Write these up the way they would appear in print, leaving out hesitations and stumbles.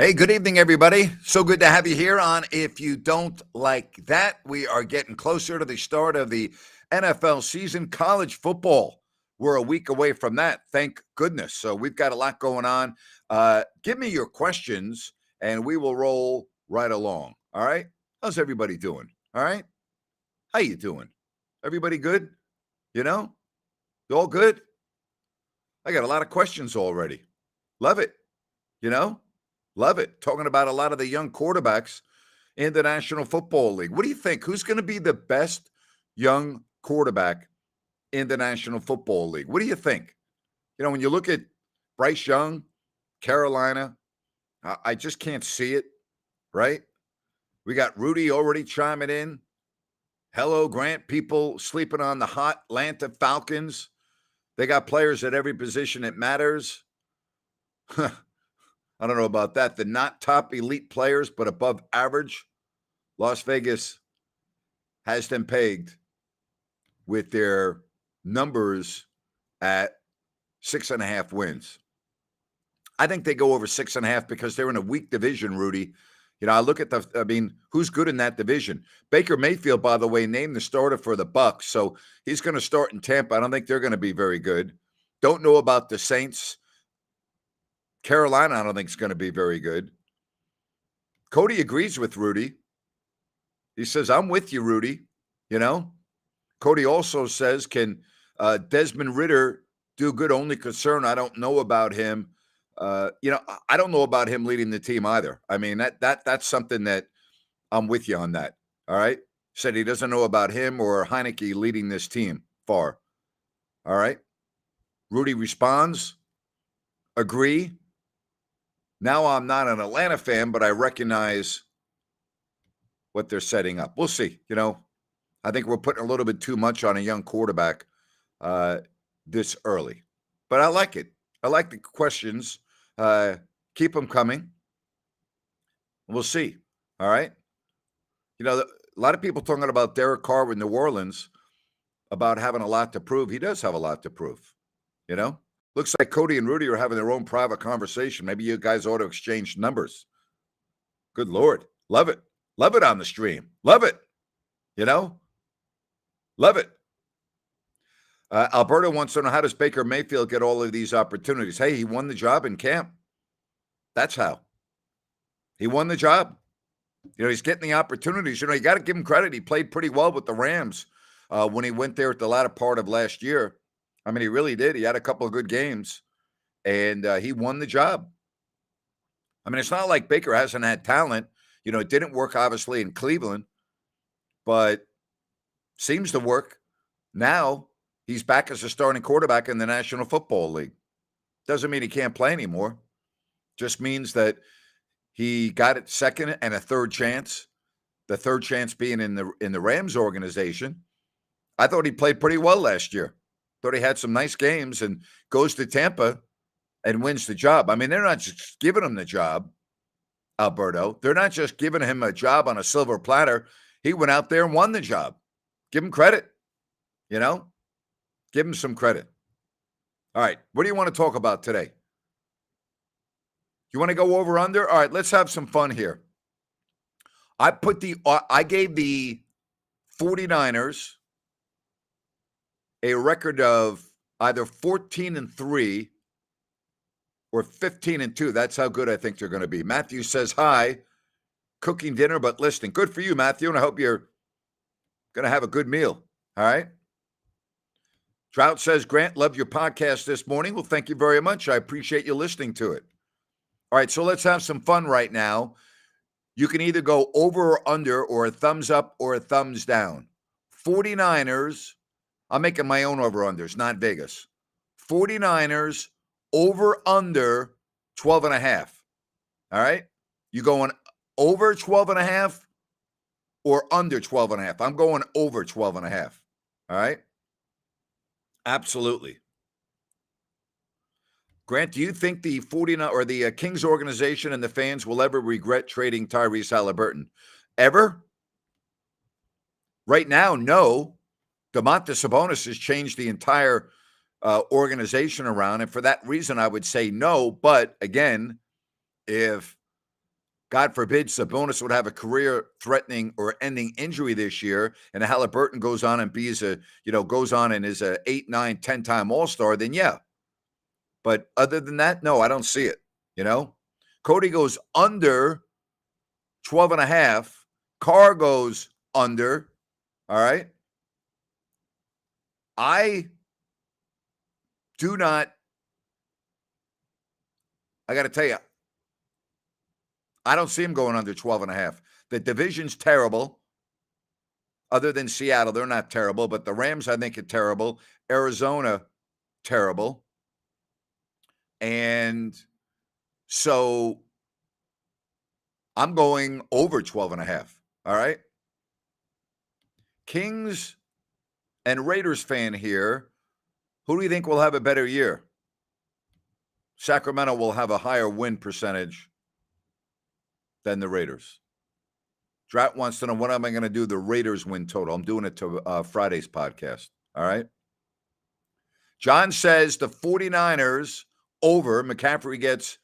Hey, good evening, everybody. So good to have you here on If You Don't Like That. We are getting closer to the start of the NFL season, college football. We're a week away from that, thank goodness. So we've got a lot going on. Give me your questions, and we will roll right along. All right? How's everybody doing? All right? How you doing? Everybody good? You know? All good? I got a lot of questions already. Love it. You know? Love it. Talking about a lot of the young quarterbacks in the National Football League. What do you think? Who's going to be the best young quarterback in the National Football League? What do you think? You know, when you look at Bryce Young, Carolina, I just can't see it, right? We got Rudy already chiming in. Hello, Grant. People sleeping on the hot Atlanta Falcons. They got players at every position that matters. I don't know about that. The not top elite players, but above average. Las Vegas has them pegged with their numbers at 6.5 wins. I think they go over 6.5 because they're in a weak division, Rudy. You know, I look at who's good in that division? Baker Mayfield, by the way, named the starter for the Bucs, so he's going to start in Tampa. I don't think they're going to be very good. Don't know about the Saints. Carolina, I don't think is going to be very good. Cody agrees with Rudy. He says, I'm with you, Rudy. You know, Cody also says, can Desmond Ridder do good? Only concern I don't know about him. I don't know about him leading the team either. I mean, that's something that I'm with you on that. All right. Said he doesn't know about him or Heineke leading this team far. All right. Rudy responds, agree. Now I'm not an Atlanta fan, but I recognize what they're setting up. We'll see. You know, I think we're putting a little bit too much on a young quarterback this early. But I like it. I like the questions. Keep them coming. We'll see. All right. You know, a lot of people talking about Derek Carr with New Orleans about having a lot to prove. He does have a lot to prove. You know, looks like Cody and Rudy are having their own private conversation. Maybe you guys ought to exchange numbers. Good Lord. Love it. Love it on the stream. Love it. You know, love it. Alberto wants to know, how does Baker Mayfield get all of these opportunities? Hey, he won the job in camp. That's how. He won the job. You know, he's getting the opportunities. You know, you got to give him credit. He played pretty well with the Rams when he went there at the latter part of last year. I mean, he really did. He had a couple of good games, and he won the job. I mean, it's not like Baker hasn't had talent. You know, it didn't work, obviously, in Cleveland, but seems to work now. He's back as a starting quarterback in the National Football League. Doesn't mean he can't play anymore. Just means that he got a second and a third chance. The third chance being in the Rams organization. I thought he played pretty well last year. Thought he had some nice games and goes to Tampa and wins the job. I mean, they're not just giving him the job, Alberto. They're not just giving him a job on a silver platter. He went out there and won the job. Give him credit, you know? Give him some credit. All right. What do you want to talk about today? You want to go over under? All right, let's have some fun here. I gave the 49ers a record of either 14-3 or 15-2. That's how good I think they're going to be. Matthew says, hi, cooking dinner, but listening. Good for you, Matthew, and I hope you're going to have a good meal. All right. Trout says, Grant, love your podcast this morning. Well, thank you very much. I appreciate you listening to it. All right, so let's have some fun right now. You can either go over or under, or a thumbs up or a thumbs down. 49ers, I'm making my own over-unders, not Vegas. 49ers over under 12.5. All right? You going over 12.5 or under 12.5? I'm going over 12.5. All right? Absolutely. Grant, do you think the 49 or the Kings organization and the fans will ever regret trading Tyrese Halliburton? Ever? Right now, no. Domantas Sabonis has changed the entire organization around, and for that reason, I would say no. But again, if God forbid Sabonis would have a career-threatening or ending injury this year, and Halliburton goes on and goes on and is a 8, 9, 10-time All-Star, then yeah. But other than that, no, I don't see it. Cody goes under 12.5. Carr goes under. All right. I got to tell you, I don't see him going under 12.5. The division's terrible. Other than Seattle, they're not terrible, but the Rams, I think, are terrible. Arizona, terrible. And so I'm going over 12.5. All right. Kings and Raiders fan here. Who do you think will have a better year? Sacramento will have a higher win percentage than the Raiders. Drat wants to know, what am I going to do the Raiders win total? I'm doing it to Friday's podcast. All right. John says the 49ers over. McCaffrey gets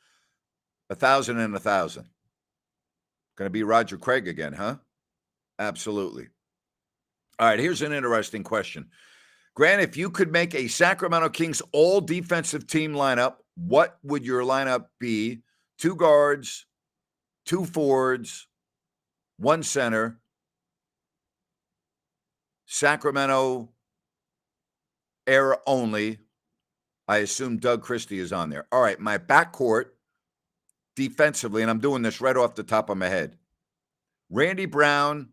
1,000 and 1,000. Going to be Roger Craig again, huh? Absolutely. All right, here's an interesting question. Grant, if you could make a Sacramento Kings all-defensive team lineup, what would your lineup be? 2 guards, 2 forwards, 1 center. Sacramento era only. I assume Doug Christie is on there. All right, my backcourt defensively, and I'm doing this right off the top of my head. Randy Brown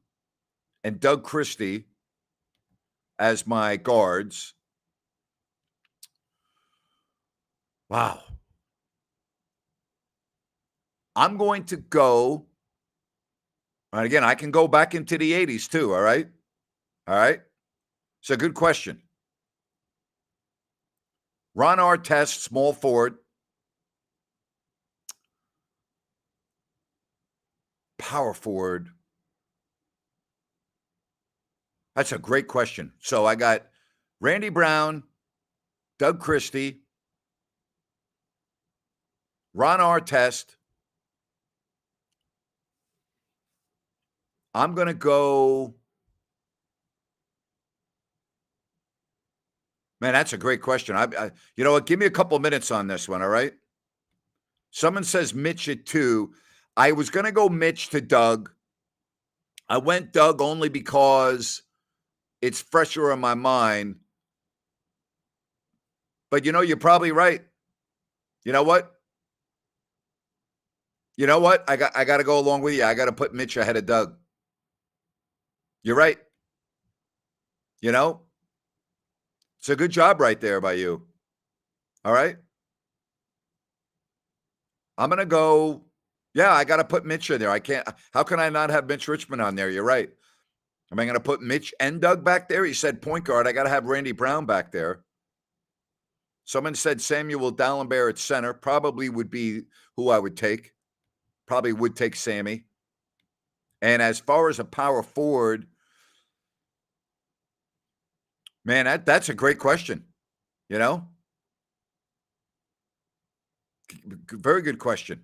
and Doug Christie as my guards. Wow. I'm going to go, and again, I can go back into the 80s too, all right? All right? It's a good question. Ron Artest, small forward. Power forward. That's a great question. So I got Randy Brown, Doug Christie, Ron Artest. I'm going to go. Man, that's a great question. You know what? Give me a couple minutes on this one, all right? Someone says Mitch at 2. I was going to go Mitch to Doug. I went Doug only because it's fresher in my mind. But you're probably right. You know what? I got to go along with you. I got to put Mitch ahead of Doug. You're right. It's a good job right there by you. All right. I'm going to go. Yeah, I got to put Mitch in there. I can't. How can I not have Mitch Richmond on there? You're right. Am I going to put Mitch and Doug back there? He said point guard. I got to have Randy Brown back there. Someone said Samuel Dallenberg at center. Probably would be who I would take. Probably would take Sammy. And as far as a power forward, man, that's a great question. Very good question.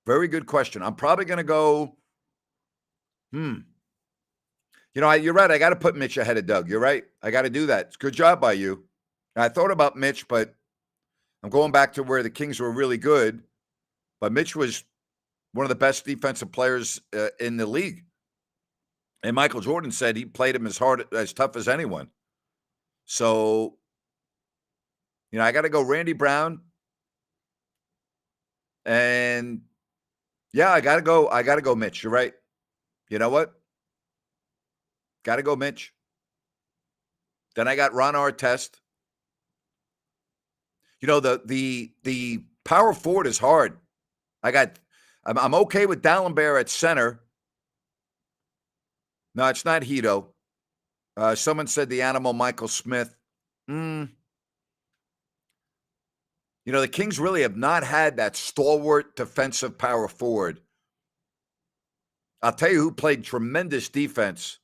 Very good question. I'm probably going to go, you're right. I got to put Mitch ahead of Doug. You're right. I got to do that. It's a good job by you. I thought about Mitch, but I'm going back to where the Kings were really good. But Mitch was one of the best defensive players in the league. And Michael Jordan said he played him as tough as anyone. So, I got to go Randy Brown. And yeah, I got to go Mitch. You're right. You know what? Got to go Mitch. Then I got Ron Artest. The power forward is hard. I'm okay with Dallenberg at center. No, it's not Hito. Someone said the animal Michael Smith. The Kings really have not had that stalwart defensive power forward. I'll tell you who played tremendous defense.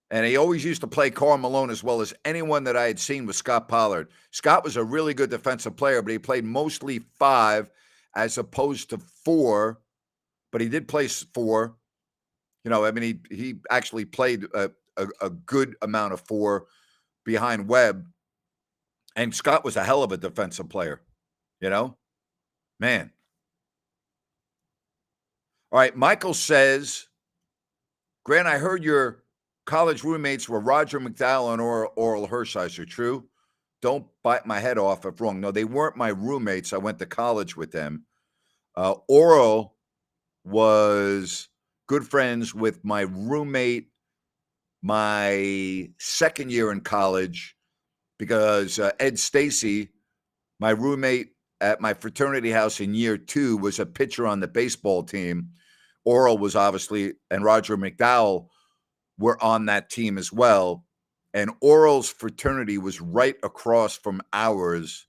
And he always used to play Karl Malone as well as anyone that I had seen was Scott Pollard. Scott was a really good defensive player, but he played mostly 5. as opposed to 4, but he did play 4. I mean, he actually played a good amount of 4 behind Webb. And Scott was a hell of a defensive player, man. All right, Michael says, Grant, I heard your college roommates were Roger McDowell and Oral Hershiser. True? Don't bite my head off if wrong. No, they weren't my roommates. I went to college with them. Oral was good friends with my roommate my second year in college because Ed Stacy, my roommate at my fraternity house in year 2, was a pitcher on the baseball team. Oral was obviously, and Roger McDowell were on that team as well. And Oral's fraternity was right across from ours.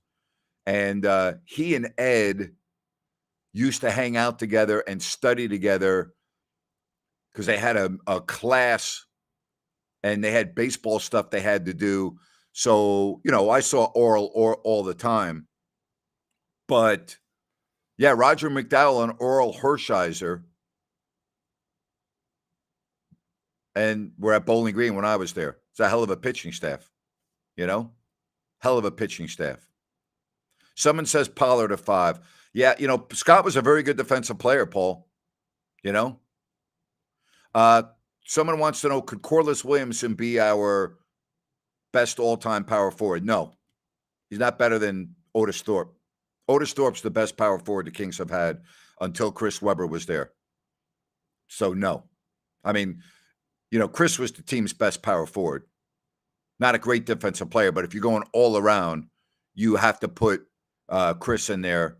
And he and Ed used to hang out together and study together because they had a class and they had baseball stuff they had to do. So, I saw Oral all the time. But, yeah, Roger McDowell and Oral Hershiser, and we're at Bowling Green when I was there. It's a hell of a pitching staff, hell of a pitching staff. Someone says Pollard at 5. Yeah, Scott was a very good defensive player, Paul, Someone wants to know, could Corliss Williamson be our best all-time power forward? No, he's not better than Otis Thorpe. Otis Thorpe's the best power forward the Kings have had until Chris Webber was there. So, no. I mean, Chris was the team's best power forward. Not a great defensive player, but if you're going all around, you have to put Chris in there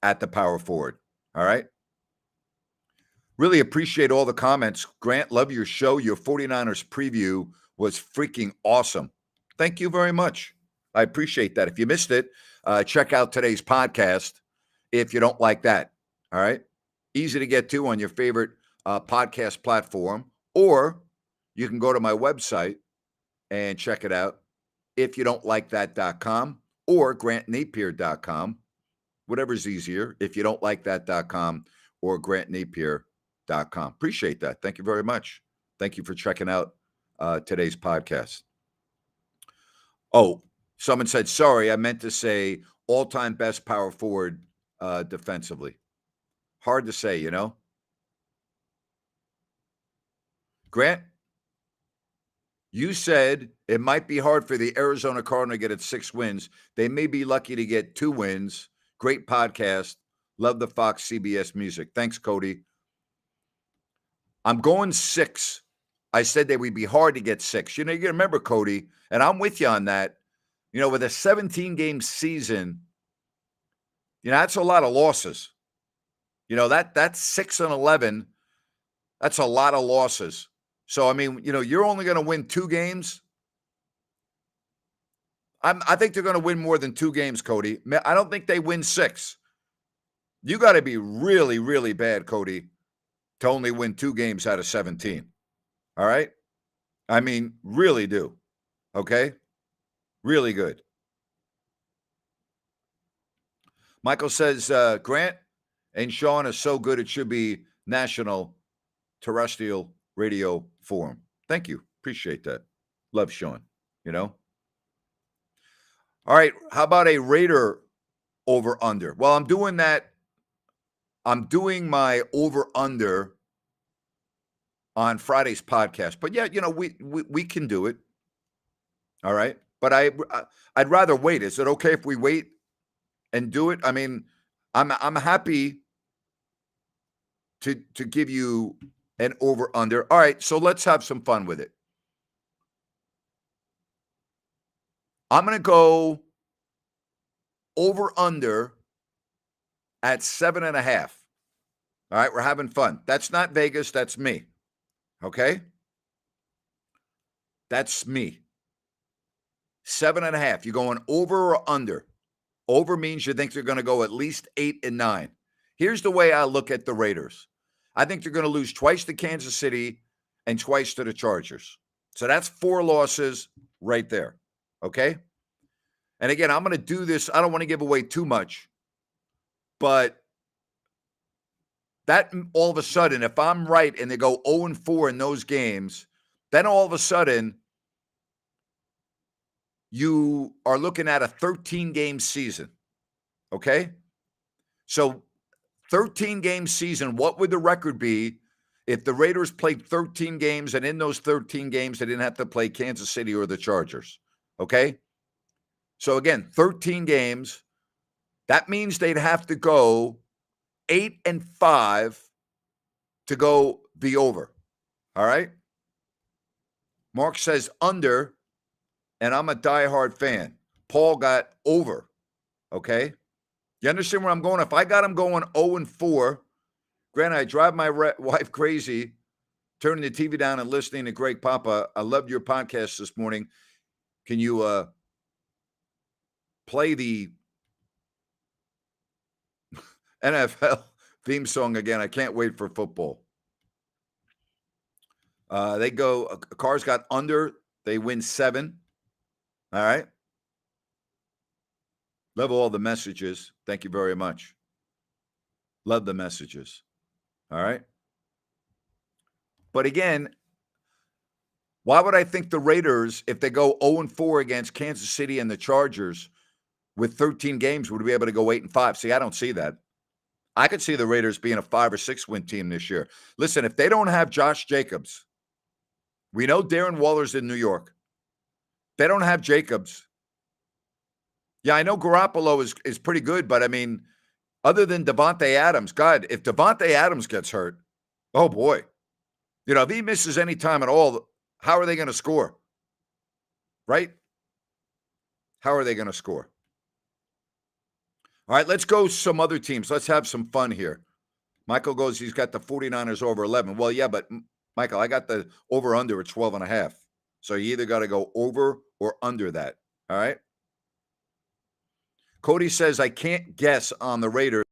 at the power forward. All right? Really appreciate all the comments. Grant, love your show. Your 49ers preview was freaking awesome. Thank you very much. I appreciate that. If you missed it, check out today's podcast if you don't like that. All right? Easy to get to on your favorite podcast platform, or you can go to my website and check it out if you don't like that.com or grantnapier.com, whatever's easier, if you don't like that.com or grantnapier.com. Appreciate that. Thank you very much. Thank you for checking out today's podcast. Oh, someone said, sorry, I meant to say all-time best power forward defensively. Hard to say, Grant, you said it might be hard for the Arizona Cardinals to get its 6 wins. They may be lucky to get 2 wins. Great podcast. Love the Fox CBS music. Thanks, Cody. I'm going 6. I said that we'd be hard to get 6. You remember, Cody, and I'm with you on that. With a 17-game season, that's a lot of losses. That's 6-11. That's a lot of losses. So, I mean, you're only going to win 2 games. I think they're going to win more than 2 games, Cody. I don't think they win 6. You got to be really, really bad, Cody, to only win 2 games out of 17. All right? I mean, really do. Okay? Really good. Michael says, Grant and Sean are so good it should be national terrestrial radio forum. Thank you. Appreciate that. Love Sean, All right. How about a Raider over-under? Well, I'm doing that. I'm doing my over-under on Friday's podcast. But, yeah, we can do it. All right. But I'd rather wait. Is it okay if we wait and do it? I mean, I'm happy to give you an over-under. All right, so let's have some fun with it. I'm going to go over-under at 7.5. All right, we're having fun. That's not Vegas. That's me. Okay? That's me. 7.5. You're going over or under? Over means you think they're going to go at least 8 and 9. Here's the way I look at the Raiders. I think they're going to lose twice to Kansas City and twice to the Chargers. So that's 4 losses right there. Okay? And again, I'm going to do this. I don't want to give away too much, But that all of a sudden, if I'm right and they go 0-4 in those games, then all of a sudden you are looking at a 13-game season. Okay? So 13-game season, what would the record be if the Raiders played 13 games and in those 13 games they didn't have to play Kansas City or the Chargers? Okay? So again, 13 games. That means they'd have to go 8-5 to go the over. All right? Mark says under, and I'm a diehard fan. Paul got over. Okay? You understand where I'm going? If I got him going 0-4, granted, I drive my wife crazy turning the TV down and listening to Greg Papa. I loved your podcast this morning. Can you play the NFL theme song again? I can't wait for football. They go, Cars got under. They win 7. All right. Love all the messages. Thank you very much. Love the messages. All right. But again, why would I think the Raiders, if they go 0-4 against Kansas City and the Chargers with 13 games, would be able to go 8-5? See, I don't see that. I could see the Raiders being a 5 or 6 win team this year. Listen, if they don't have Josh Jacobs, we know Darren Waller's in New York. They don't have Jacobs. Yeah, I know Garoppolo is pretty good, but I mean, other than Devontae Adams, God, if Devontae Adams gets hurt, oh boy. You know, if he misses any time at all, how are they going to score? Right? How are they going to score? All right, let's go some other teams. Let's have some fun here. Michael goes, he's got the 49ers over 11. Well, yeah, but Michael, I got the over under at 12.5. So you either got to go over or under that. All right. Cody says, I can't guess on the Raiders.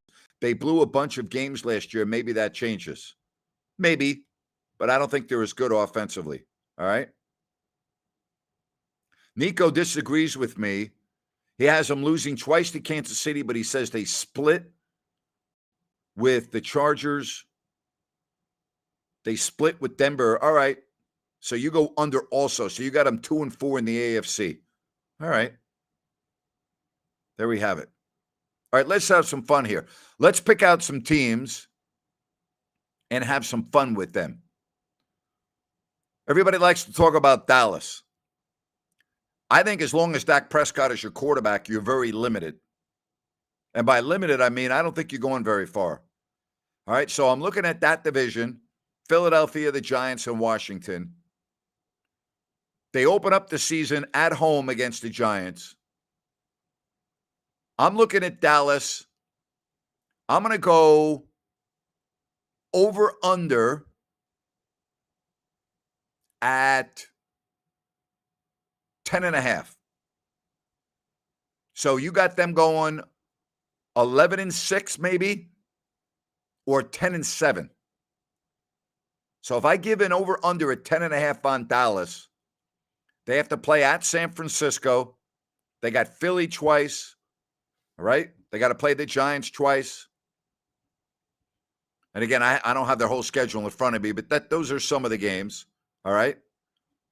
They blew a bunch of games last year. Maybe that changes. Maybe, but I don't think they're as good offensively. All right. Nico disagrees with me. He has them losing twice to Kansas City, but he says they split with the Chargers. They split with Denver. All right. So you go under also. So you got them 2-4 in the AFC. All right. There we have it. All right, let's have some fun here. Let's pick out some teams and have some fun with them. Everybody likes to talk about Dallas. I think as long as Dak Prescott is your quarterback, you're very limited. And by limited, I mean, I don't think you're going very far. All right, so I'm looking at that division, Philadelphia, the Giants, and Washington. They open up the season at home against the Giants. I'm looking at Dallas. I'm going to go over under at 10.5. So you got them going 11-6 maybe, or 10-7. So if I give an over under at 10.5 on Dallas, they have to play at San Francisco. They got Philly twice. All right. They got to play the Giants twice. And again, I don't have their whole schedule in front of me, but those are some of the games. All right.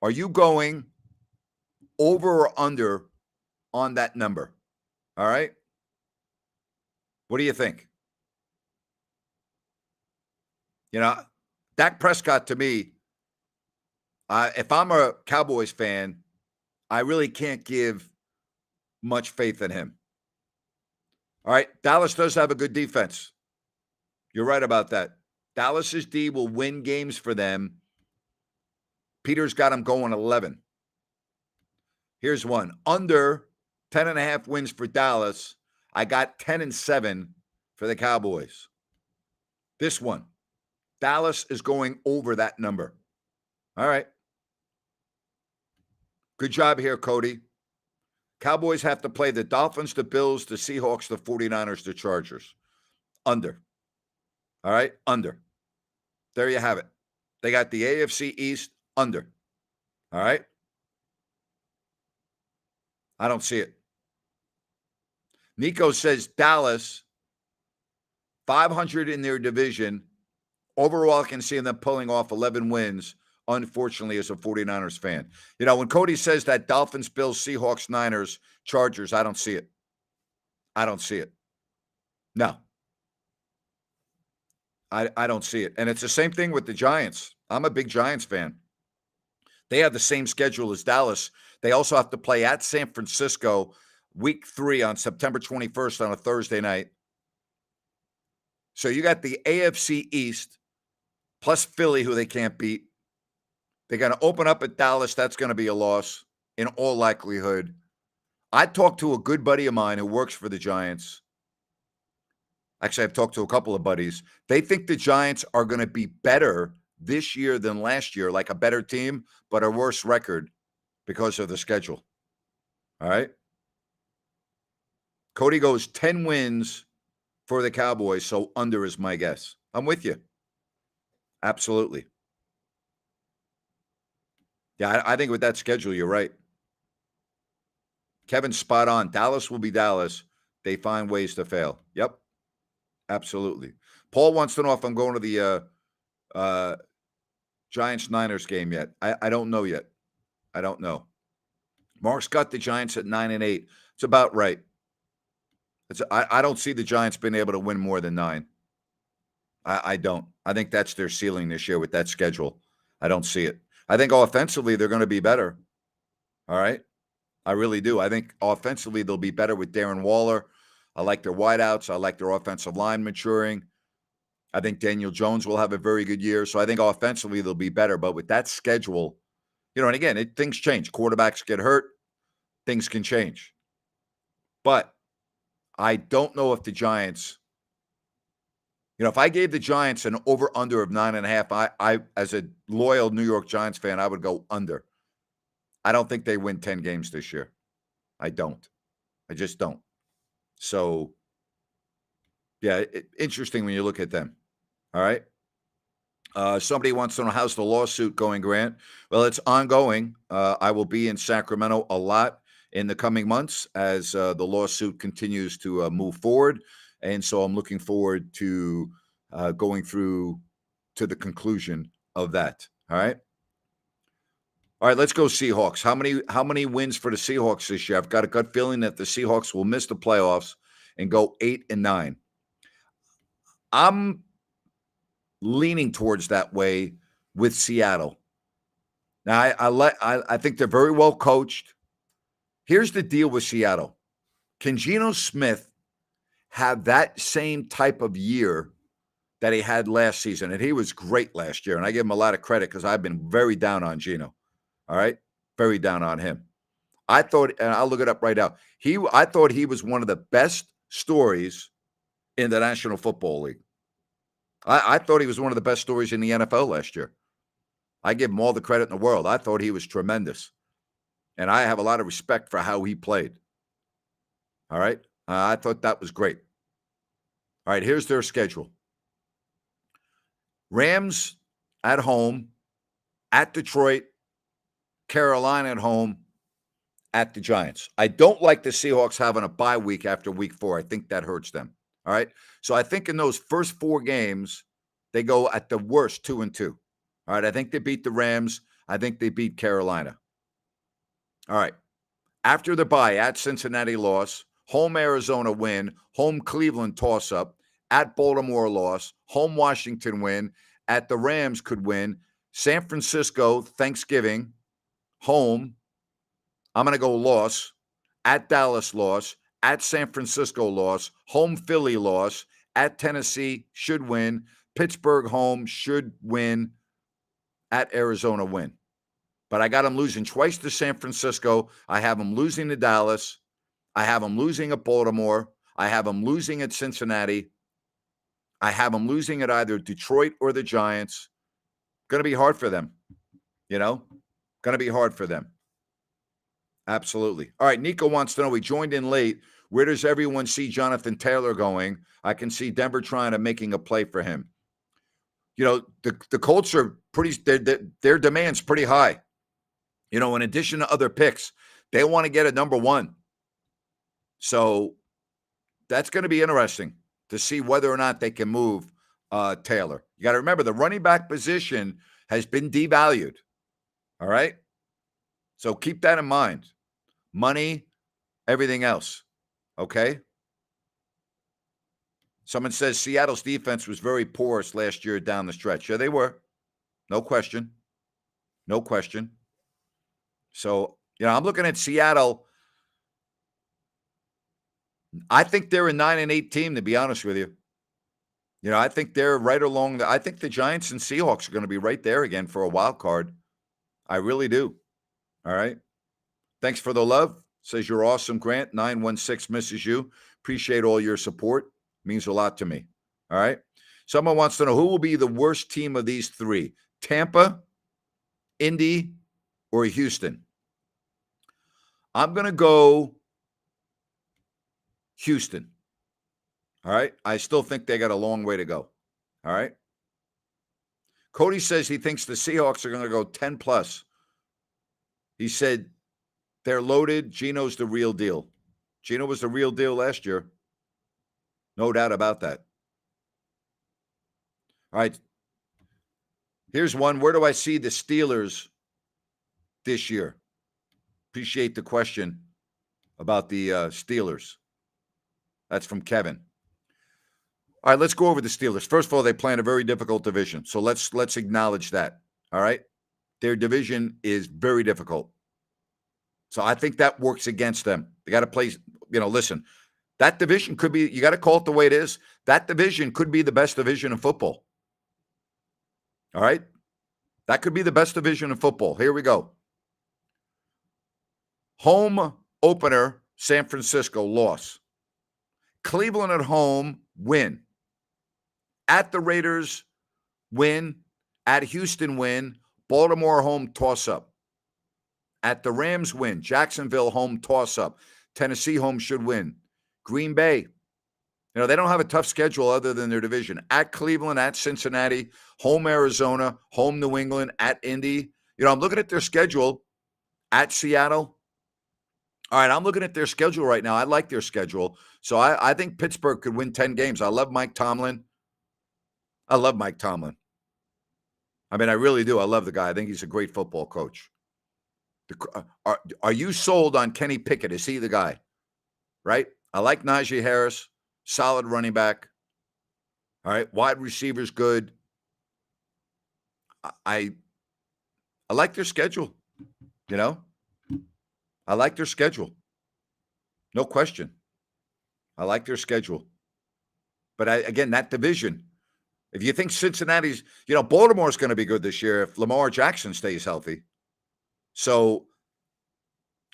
Are you going over or under on that number? All right. What do you think? You know, Dak Prescott to me, if I'm a Cowboys fan, I really can't give much faith in him. All right. Dallas does have a good defense. You're right about that. Dallas's D will win games for them. Peter's got them going 11. Here's one. Under 10.5 wins for Dallas. I got 10-7 for the Cowboys. This one. Dallas is going over that number. All right. Good job here, Cody. Cowboys have to play the Dolphins, the Bills, the Seahawks, the 49ers, the Chargers. Under. All right? Under. There you have it. They got the AFC East under. All right? I don't see it. Nico says Dallas 500 in their division. Overall, I can see them pulling off 11 wins, unfortunately, as a 49ers fan. You know, when Cody says that Dolphins, Bills, Seahawks, Niners, Chargers, I don't see it. I don't see it. No. I don't see it. And it's the same thing with the Giants. I'm a big Giants fan. They have the same schedule as Dallas. They also have to play at San Francisco week 3 on September 21st on a Thursday night. So you got the AFC East plus Philly, who they can't beat. They're going to open up at Dallas. That's going to be a loss in all likelihood. I talked to a good buddy of mine who works for the Giants. Actually, I've talked to a couple of buddies. They think the Giants are going to be better this year than last year, like a better team, but a worse record because of the schedule. All right. Cody goes 10 wins for the Cowboys, so under is my guess. I'm with you. Absolutely. Yeah, I think with that schedule, you're right. Kevin's spot on. Dallas will be Dallas. They find ways to fail. Yep. Absolutely. Paul wants to know if I'm going to the Giants-Niners game yet. I don't know yet. I don't know. Mark's got the Giants at 9-8. It's about right. I don't see the Giants being able to win more than 9. I don't. I think that's their ceiling this year with that schedule. I don't see it. I think offensively they're going to be better. All right? I really do. I think offensively they'll be better with Darren Waller. I like their wideouts. I like their offensive line maturing. I think Daniel Jones will have a very good year. So I think offensively they'll be better. But with that schedule, you know, and again, things change. Quarterbacks get hurt. Things can change. But I don't know if the Giants, you know, if I gave the Giants an over-under of 9.5, I as a loyal New York Giants fan, I would go under. I don't think they win 10 games this year. I don't. I just don't. So, yeah, interesting when you look at them. All right. Somebody wants to know, how's the lawsuit going, Grant? Well, it's ongoing. I will be in Sacramento a lot in the coming months as the lawsuit continues to move forward. And so I'm looking forward to going through to the conclusion of that. All right. All right, let's go Seahawks. How many wins for the Seahawks this year? I've got a gut feeling that the Seahawks will miss the playoffs and go 8-9. I'm leaning towards that way with Seattle. Now, I think they're very well coached. Here's the deal with Seattle. Can Geno Smith have that same type of year that he had last season? And he was great last year, and I give him a lot of credit because I've been very down on Geno. All right? Very down on him. I thought, and I'll look it up right now, I thought he was one of the best stories in the National Football League. I thought he was one of the best stories in the NFL last year. I give him all the credit in the world. I thought he was tremendous. And I have a lot of respect for how he played. All right? I thought that was great. All right, here's their schedule. Rams at home, at Detroit, Carolina at home, at the Giants. I don't like the Seahawks having a bye week after week 4. I think that hurts them. All right. So I think in those first 4 games, they go at the worst 2-2. All right. I think they beat the Rams. I think they beat Carolina. All right. After the bye, at Cincinnati loss, home Arizona win, home Cleveland toss up, at Baltimore loss, home Washington win, at the Rams could win, San Francisco Thanksgiving, home, I'm going to go loss, at Dallas loss, at San Francisco loss, home Philly loss, at Tennessee should win, Pittsburgh home should win, at Arizona win. But I got them losing twice to San Francisco. I have them losing to Dallas. I have them losing at Baltimore. I have them losing at Cincinnati. I have them losing at either Detroit or the Giants. Going to be hard for them. You know, going to be hard for them. Absolutely. All right. Nico wants to know, he joined in late. Where does everyone see Jonathan Taylor going? I can see Denver trying to making a play for him. You know, the Colts are their demand's pretty high. You know, in addition to other picks, they want to get a number 1. So that's going to be interesting. to see whether or not they can move Taylor. You got to remember the running back position has been devalued. All right. So keep that in mind. Money, everything else. Okay. Someone says Seattle's defense was very porous last year down the stretch. Yeah, they were. No question. No question. So, I'm looking at Seattle. I think they're a 9-8 team, to be honest with you. I think they're right along I think the Giants and Seahawks are going to be right there again for a wild card. I really do. All right. Thanks for the love. Says you're awesome, Grant. 916 misses you. Appreciate all your support. Means a lot to me. All right. Someone wants to know who will be the worst team of these three: Tampa, Indy, or Houston? I'm going to go Houston. All right. I still think they got a long way to go. All right. Cody says he thinks the Seahawks are going to go 10 plus. He said they're loaded. Geno's the real deal. Geno was the real deal last year. No doubt about that. All right. Here's one. Where do I see the Steelers this year? Appreciate the question about the Steelers. That's from Kevin. All right, let's go over the Steelers. First of all, they play in a very difficult division. So let's acknowledge that. All right. Their division is very difficult. So I think that works against them. They got to play, listen, that division could be, you got to call it the way it is. That division could be the best division in football. All right. That could be the best division in football. Here we go. Home opener, San Francisco, loss. Cleveland at home, win. At the Raiders, win. At Houston, win. Baltimore home, toss-up. At the Rams, win. Jacksonville home, toss-up. Tennessee home should win. Green Bay, they don't have a tough schedule other than their division. At Cleveland, at Cincinnati, home Arizona, home New England, at Indy. I'm looking at their schedule. At Seattle. All right, I'm looking at their schedule right now. I like their schedule. So I think Pittsburgh could win 10 games. I love Mike Tomlin. I mean, I really do. I love the guy. I think he's a great football coach. Are you sold on Kenny Pickett? Is he the guy? Right? I like Najee Harris. Solid running back. All right. Wide receivers, good. I like their schedule. I like their schedule. No question. I like their schedule. But again, that division, if you think Cincinnati's, Baltimore's going to be good this year if Lamar Jackson stays healthy. So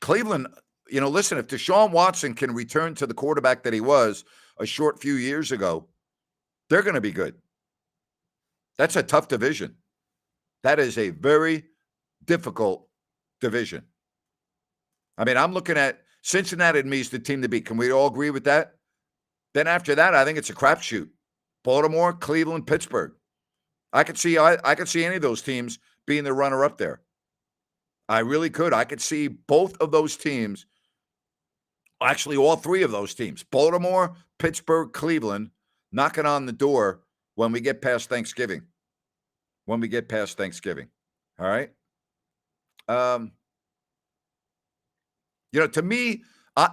Cleveland, listen, if Deshaun Watson can return to the quarterback that he was a short few years ago, they're going to be good. That's a tough division. That is a very difficult division. I mean, I'm looking at Cincinnati to me is the team to beat. Can we all agree with that? Then after that, I think it's a crapshoot. Baltimore, Cleveland, Pittsburgh. I could see any of those teams being the runner-up there. I really could. I could see both of those teams, actually all three of those teams, Baltimore, Pittsburgh, Cleveland, knocking on the door when we get past Thanksgiving. All right? To me,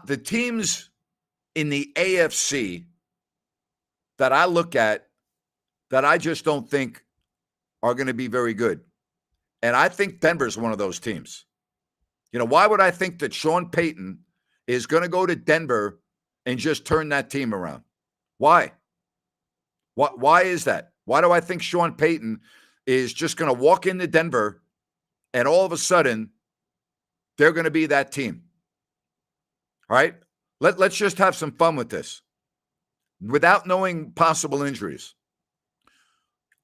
the teams in the AFC that I look at that I just don't think are going to be very good. And I think Denver's one of those teams. Why would I think that Sean Payton is going to go to Denver and just turn that team around? Why? Why is that? Why do I think Sean Payton is just going to walk into Denver and all of a sudden they're going to be that team? All right? Let's just have some fun with this. Without knowing possible injuries.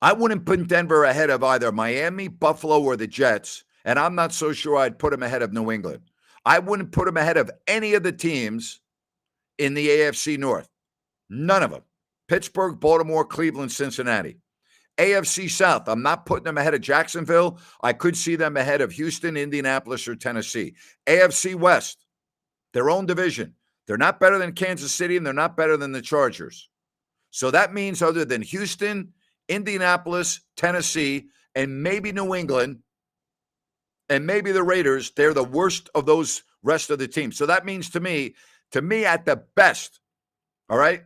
I wouldn't put Denver ahead of either Miami, Buffalo, or the Jets, and I'm not so sure I'd put them ahead of New England. I wouldn't put them ahead of any of the teams in the AFC North. None of them. Pittsburgh, Baltimore, Cleveland, Cincinnati. AFC South, I'm not putting them ahead of Jacksonville. I could see them ahead of Houston, Indianapolis, or Tennessee. AFC West, their own division. They're not better than Kansas City, and they're not better than the Chargers. So that means other than Houston, Indianapolis, Tennessee, and maybe New England, and maybe the Raiders, they're the worst of those rest of the teams. So that means to me at the best, all right,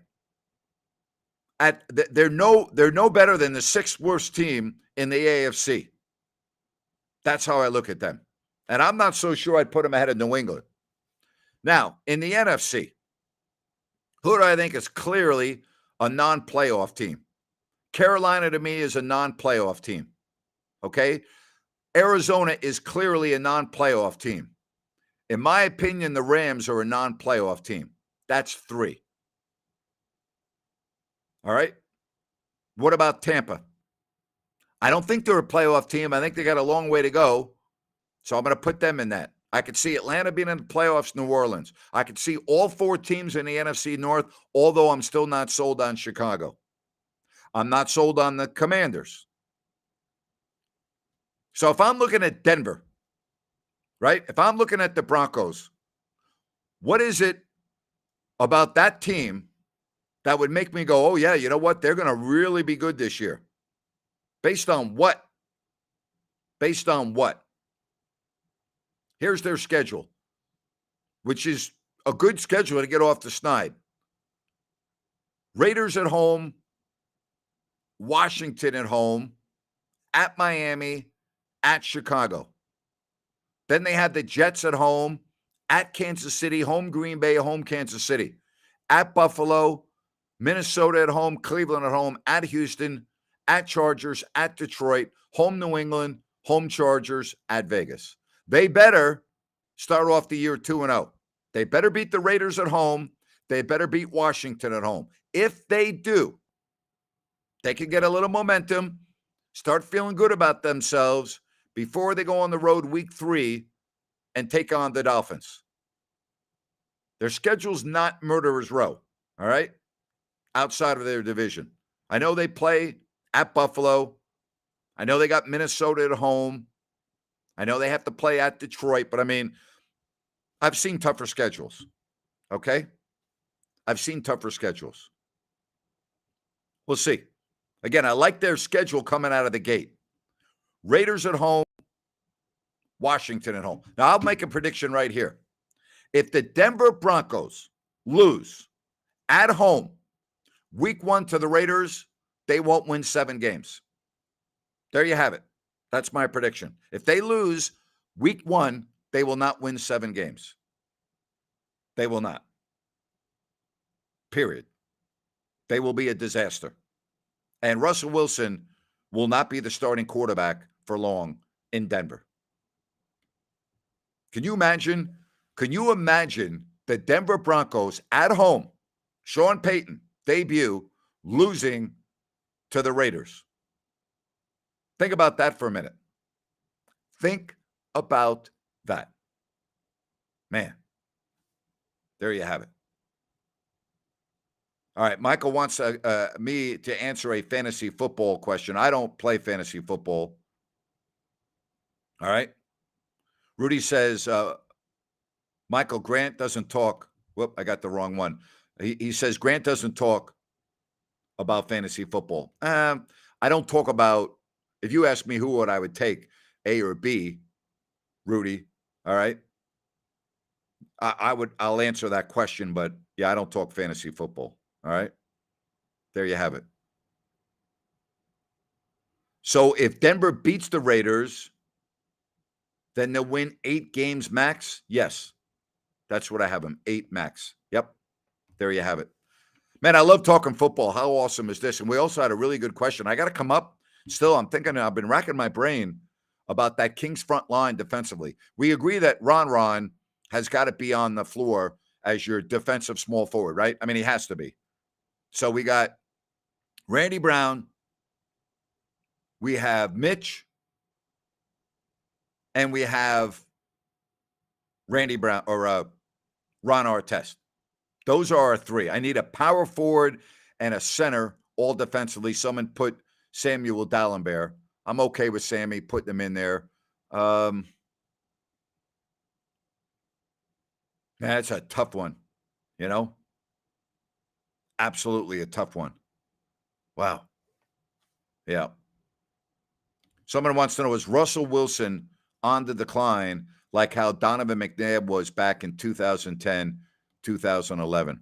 they're no better than the sixth worst team in the AFC. That's how I look at them. And I'm not so sure I'd put them ahead of New England. Now, in the NFC, who do I think is clearly a non-playoff team? Carolina to me is a non-playoff team. Okay? Arizona is clearly a non-playoff team. In my opinion, the Rams are a non-playoff team. That's 3. All right? What about Tampa? I don't think they're a playoff team. I think they got a long way to go. So I'm going to put them in that. I could see Atlanta being in the playoffs, New Orleans. I could see all 4 teams in the NFC North, although I'm still not sold on Chicago. I'm not sold on the Commanders. So if I'm looking at Denver, right? If I'm looking at the Broncos, what is it about that team that would make me go, oh, yeah, you know what? They're going to really be good this year. Based on what? Based on what? Here's their schedule, which is a good schedule to get off the snide. Raiders at home, Washington at home, at Miami, at Chicago. Then they have the Jets at home, at Kansas City, home Green Bay, home Kansas City, at Buffalo, Minnesota at home, Cleveland at home, at Houston, at Chargers, at Detroit, home New England, home Chargers, at Vegas. They better start off the year 2-0. They better beat the Raiders at home. They better beat Washington at home. If they do, they can get a little momentum, start feeling good about themselves before they go on the road week 3 and take on the Dolphins. Their schedule's not murderer's row, all right, outside of their division. I know they play at Buffalo. I know they got Minnesota at home. I know they have to play at Detroit, but I mean, I've seen tougher schedules, okay? I've seen tougher schedules. We'll see. Again, I like their schedule coming out of the gate. Raiders at home, Washington at home. Now, I'll make a prediction right here. If the Denver Broncos lose at home week 1 to the Raiders, they won't win 7 games. There you have it. That's my prediction. If they lose week 1, they will not win 7 games. They will not. Period. They will be a disaster. And Russell Wilson will not be the starting quarterback for long in Denver. Can you imagine? Can you imagine the Denver Broncos at home, Sean Payton debut, losing to the Raiders? Think about that for a minute. Think about that. Man, there you have it. All right, Michael wants me to answer a fantasy football question. I don't play fantasy football. All right. Rudy says, Michael, Grant doesn't talk. Whoop, I got the wrong one. He says Grant doesn't talk about fantasy football. I don't talk about, if you ask me who would I would take, A or B, Rudy, all right? I'll answer that question, but yeah, I don't talk fantasy football. All right. There you have it. So if Denver beats the Raiders, then they'll win 8 games max. Yes. That's what I have them. 8 max. Yep. There you have it. Man, I love talking football. How awesome is this? And we also had a really good question. I got to come up. Still, I'm thinking, I've been racking my brain about that Kings front line defensively. We agree that Ron has got to be on the floor as your defensive small forward, right? I mean, he has to be. So we got Randy Brown, we have Mitch, and we have Randy Brown or Ron Artest. Those are our 3. I need a power forward and a center, all defensively. Someone put Samuel Dallenberg. I'm okay with Sammy putting them in there. That's a tough one, you know? Absolutely a tough one. Wow. Yeah. Someone wants to know, is Russell Wilson on the decline like how Donovan McNabb was back in 2010, 2011?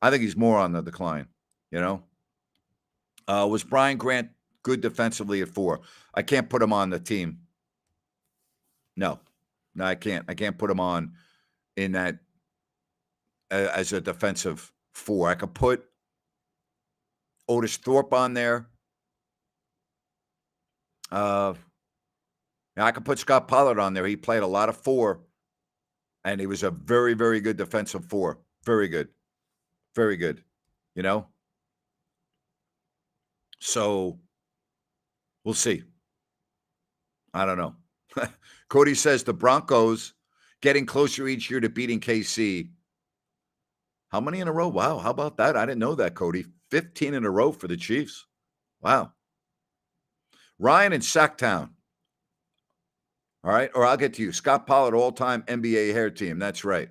I think he's more on the decline, you know? Was Brian Grant good defensively at 4? I can't put him on the team. No. No, I can't. I can't put him on in that as a defensive 4. I could put Otis Thorpe on there. I could put Scott Pollard on there. He played a lot of 4, and he was a very, very good defensive 4. Very good. Very good. You know? So we'll see. I don't know. Cody says the Broncos getting closer each year to beating KC. How many in a row? Wow. How about that? I didn't know that, Cody. 15 in a row for the Chiefs. Wow. Ryan in Sacktown. All right. Or I'll get to you. Scott Pollard, all-time NBA hair team. That's right.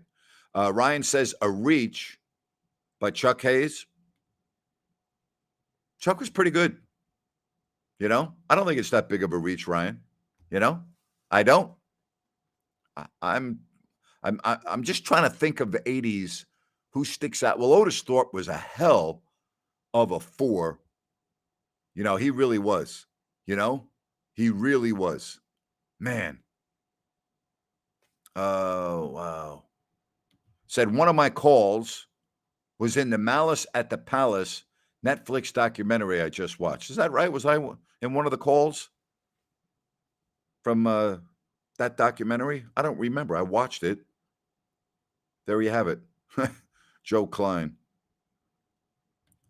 Ryan says a reach by Chuck Hayes. Chuck was pretty good. You know, I don't think it's that big of a reach, Ryan. You know, I don't. I'm just trying to think of the 80s who sticks out. Well, Otis Thorpe was a hell of a 4. You know, he really was. You know, he really was. Man. Oh, wow. Said one of my calls was in the Malice at the Palace Netflix documentary I just watched. Is that right? Was I in one of the calls from that documentary? I don't remember. I watched it. There you have it. Joe Klein.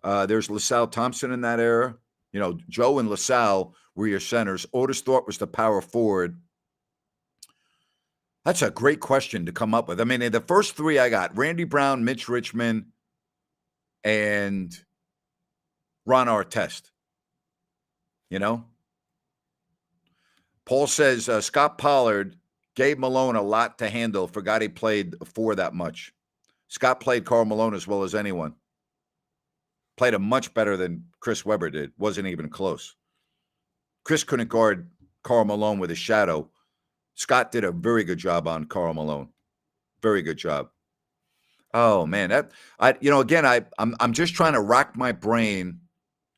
There's LaSalle Thompson in that era. You know, Joe and LaSalle were your centers. Otis Thorpe was the power forward. That's a great question to come up with. I mean, the first 3 I got, Randy Brown, Mitch Richmond, and Ron Artest. You know? Paul says Scott Pollard gave Malone a lot to handle. Forgot he played 4 that much. Scott played Karl Malone as well as anyone. Played him much better than Chris Webber did. Wasn't even close. Chris couldn't guard Karl Malone with his shadow. Scott did a very good job on Karl Malone. Very good job. Oh man, I'm just trying to rack my brain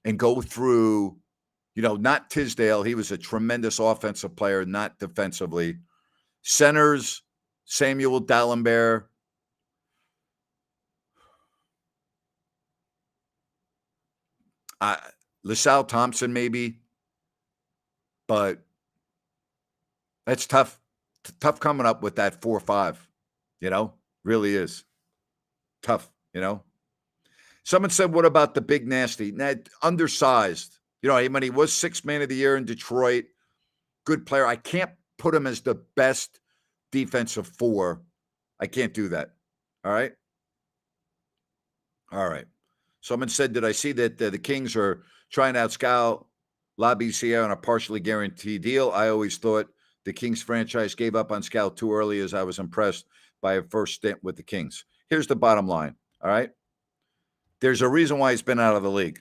and go through, not Tisdale. He was a tremendous offensive player, not defensively. Centers, Samuel Dalembert. LaSalle Thompson, maybe. But that's tough. Tough coming up with that 4-5, really is. Tough, Someone said, what about the big nasty? Undersized. When he was 6th man of the year in Detroit, good player. I can't put him as the best defensive 4. I can't do that. All right? All right. Someone said, did I see that the Kings are trying out Scal Labissiere on a partially guaranteed deal? I always thought the Kings franchise gave up on Scal too early, as I was impressed by a first stint with the Kings. Here's the bottom line, all right? There's a reason why he's been out of the league.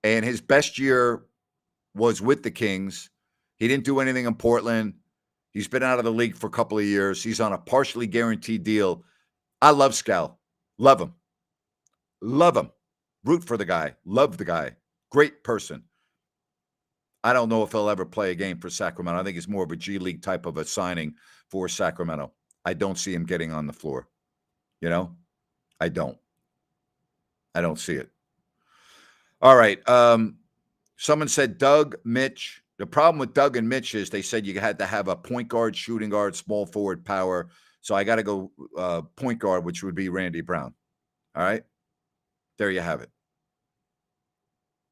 And his best year was with the Kings. He didn't do anything in Portland. He's been out of the league for a couple of years. He's on a partially guaranteed deal. I love Scal. Love him. Love him. Root for the guy. Love the guy. Great person. I don't know if he'll ever play a game for Sacramento. I think he's more of a G League type of a signing for Sacramento. I don't see him getting on the floor. I don't see it. All right. Someone said Doug, Mitch. The problem with Doug and Mitch is they said you had to have a point guard, shooting guard, small forward, power. So I got to go point guard, which would be Randy Brown. All right. There you have it.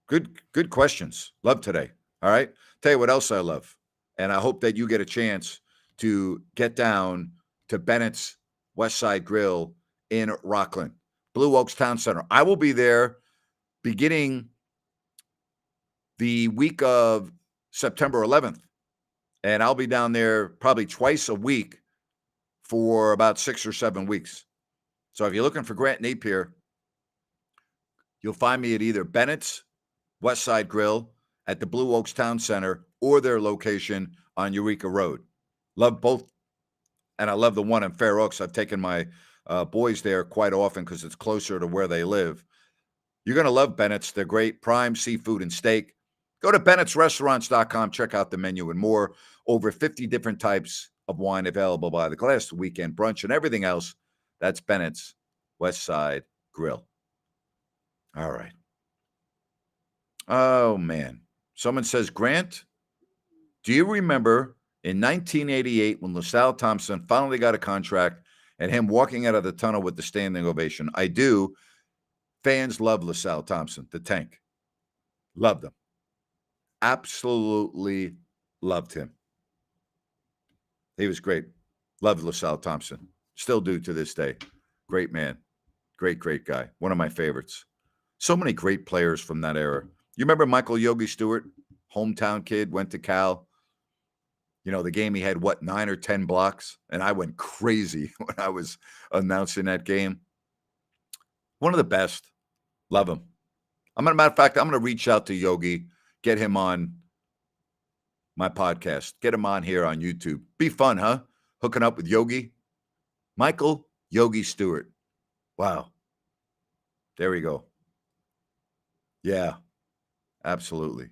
Good questions. Love today. All right. Tell you what else I love. And I hope that you get a chance to get down to Bennett's West Side Grill in Rockland, Blue Oaks Town Center. I will be there beginning the week of September 11th. And I'll be down there probably twice a week for about 6 or 7 weeks. So if you're looking for Grant Napier, You'll find me at either Bennett's West Side Grill at the Blue Oaks Town Center or their location on Eureka Road. Love both, and I love the one in Fair Oaks. I've taken my boys there quite often because it's closer to where they live. You're going to love Bennett's. They're great. Prime seafood and steak. Go to Bennett'sRestaurants.com. Check out the menu and more. Over 50 different types of wine available by the glass, the weekend brunch, and everything else. That's Bennett's West Side Grill. All right. Oh, man. Someone says, Grant, do you remember in 1988 when LaSalle Thompson finally got a contract and him walking out of the tunnel with the standing ovation? I do. Fans love LaSalle Thompson, the Tank. Loved him. Absolutely loved him. He was great. Loved LaSalle Thompson. Still do to this day. Great man. Great, great guy. One of my favorites. So many great players from that era. You remember Michael Yogi Stewart? Hometown kid, went to Cal. You know, the game he had, 9 or 10 blocks? And I went crazy when I was announcing that game. One of the best. Love him. Matter of fact, I'm going to reach out to Yogi, get him on my podcast, get him on here on YouTube. Be fun, huh? Hooking up with Yogi. Michael Yogi Stewart. Wow. There we go. Yeah, absolutely.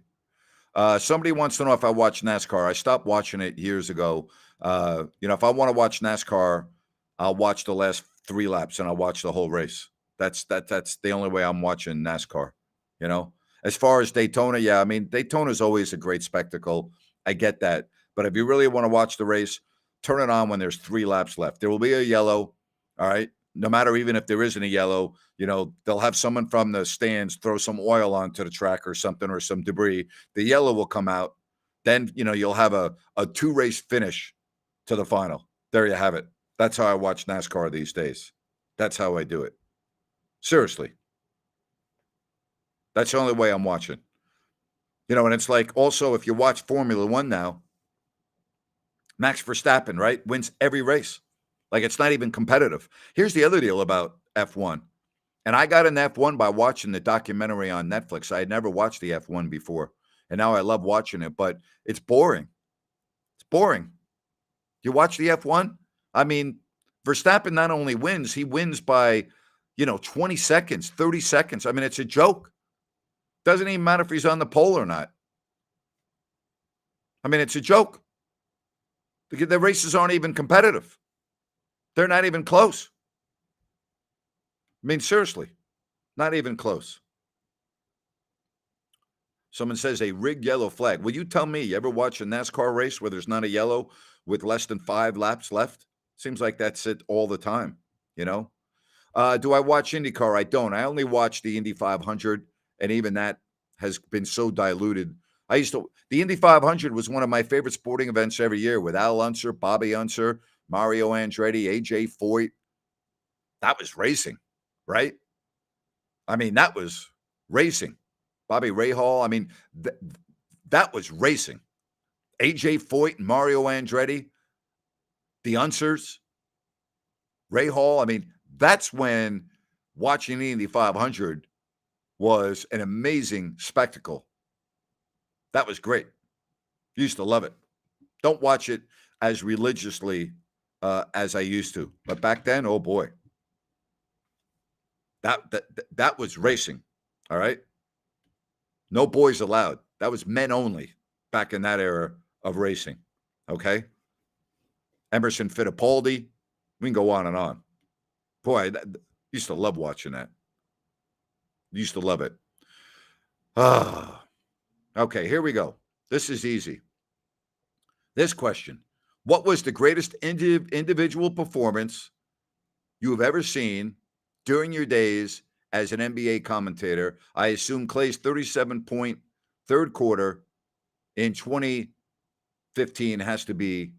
Somebody wants to know if I watch NASCAR. I stopped watching it years ago. If I want to watch NASCAR, I'll watch the last 3 laps and I'll watch the whole race. That's the only way I'm watching NASCAR. As far as Daytona, yeah, I mean, Daytona is always a great spectacle. I get that. But if you really want to watch the race, turn it on when there's 3 laps left. There will be a yellow, all right? No matter even if there isn't a yellow, they'll have someone from the stands throw some oil onto the track or something or some debris. The yellow will come out. Then, you'll have a 2-race finish to the final. There you have it. That's how I watch NASCAR these days. That's how I do it. Seriously. That's the only way I'm watching. And it's like also if you watch Formula One now, Max Verstappen, right, wins every race. Like it's not even competitive. Here's the other deal about F1. And I got into F1 by watching the documentary on Netflix. I had never watched the F1 before. And now I love watching it, but it's boring. It's boring. You watch the F1? I mean, Verstappen not only wins, he wins by, 20 seconds, 30 seconds. I mean, it's a joke. Doesn't even matter if he's on the pole or not. I mean, it's a joke. The races aren't even competitive. They're not even close. I mean, seriously, not even close. Someone says a rigged yellow flag. Will you tell me, you ever watch a NASCAR race where there's not a yellow with less than 5 laps left? Seems like that's it all the time, Do I watch IndyCar? I don't. I only watch the Indy 500, and even that has been so diluted. The Indy 500 was one of my favorite sporting events every year with Al Unser, Bobby Unser, Mario Andretti, AJ Foyt. That was racing, right? I mean, that was racing. Bobby Rahal, I mean, that was racing. AJ Foyt and Mario Andretti, the Unsers, Rahal. I mean, that's when watching the Indy 500 was an amazing spectacle. That was great. Used to love it. Don't watch it as religiously as I used to. But back then, oh boy. That was racing. All right. No boys allowed. That was men only back in that era of racing. Okay. Emerson Fittipaldi. We can go on and on. Boy, I used to love watching that. Used to love it. Okay, here we go. This is easy. This question. What was the greatest individual performance you have ever seen during your days as an NBA commentator? I assume Clay's 37-point third quarter in 2015 has to be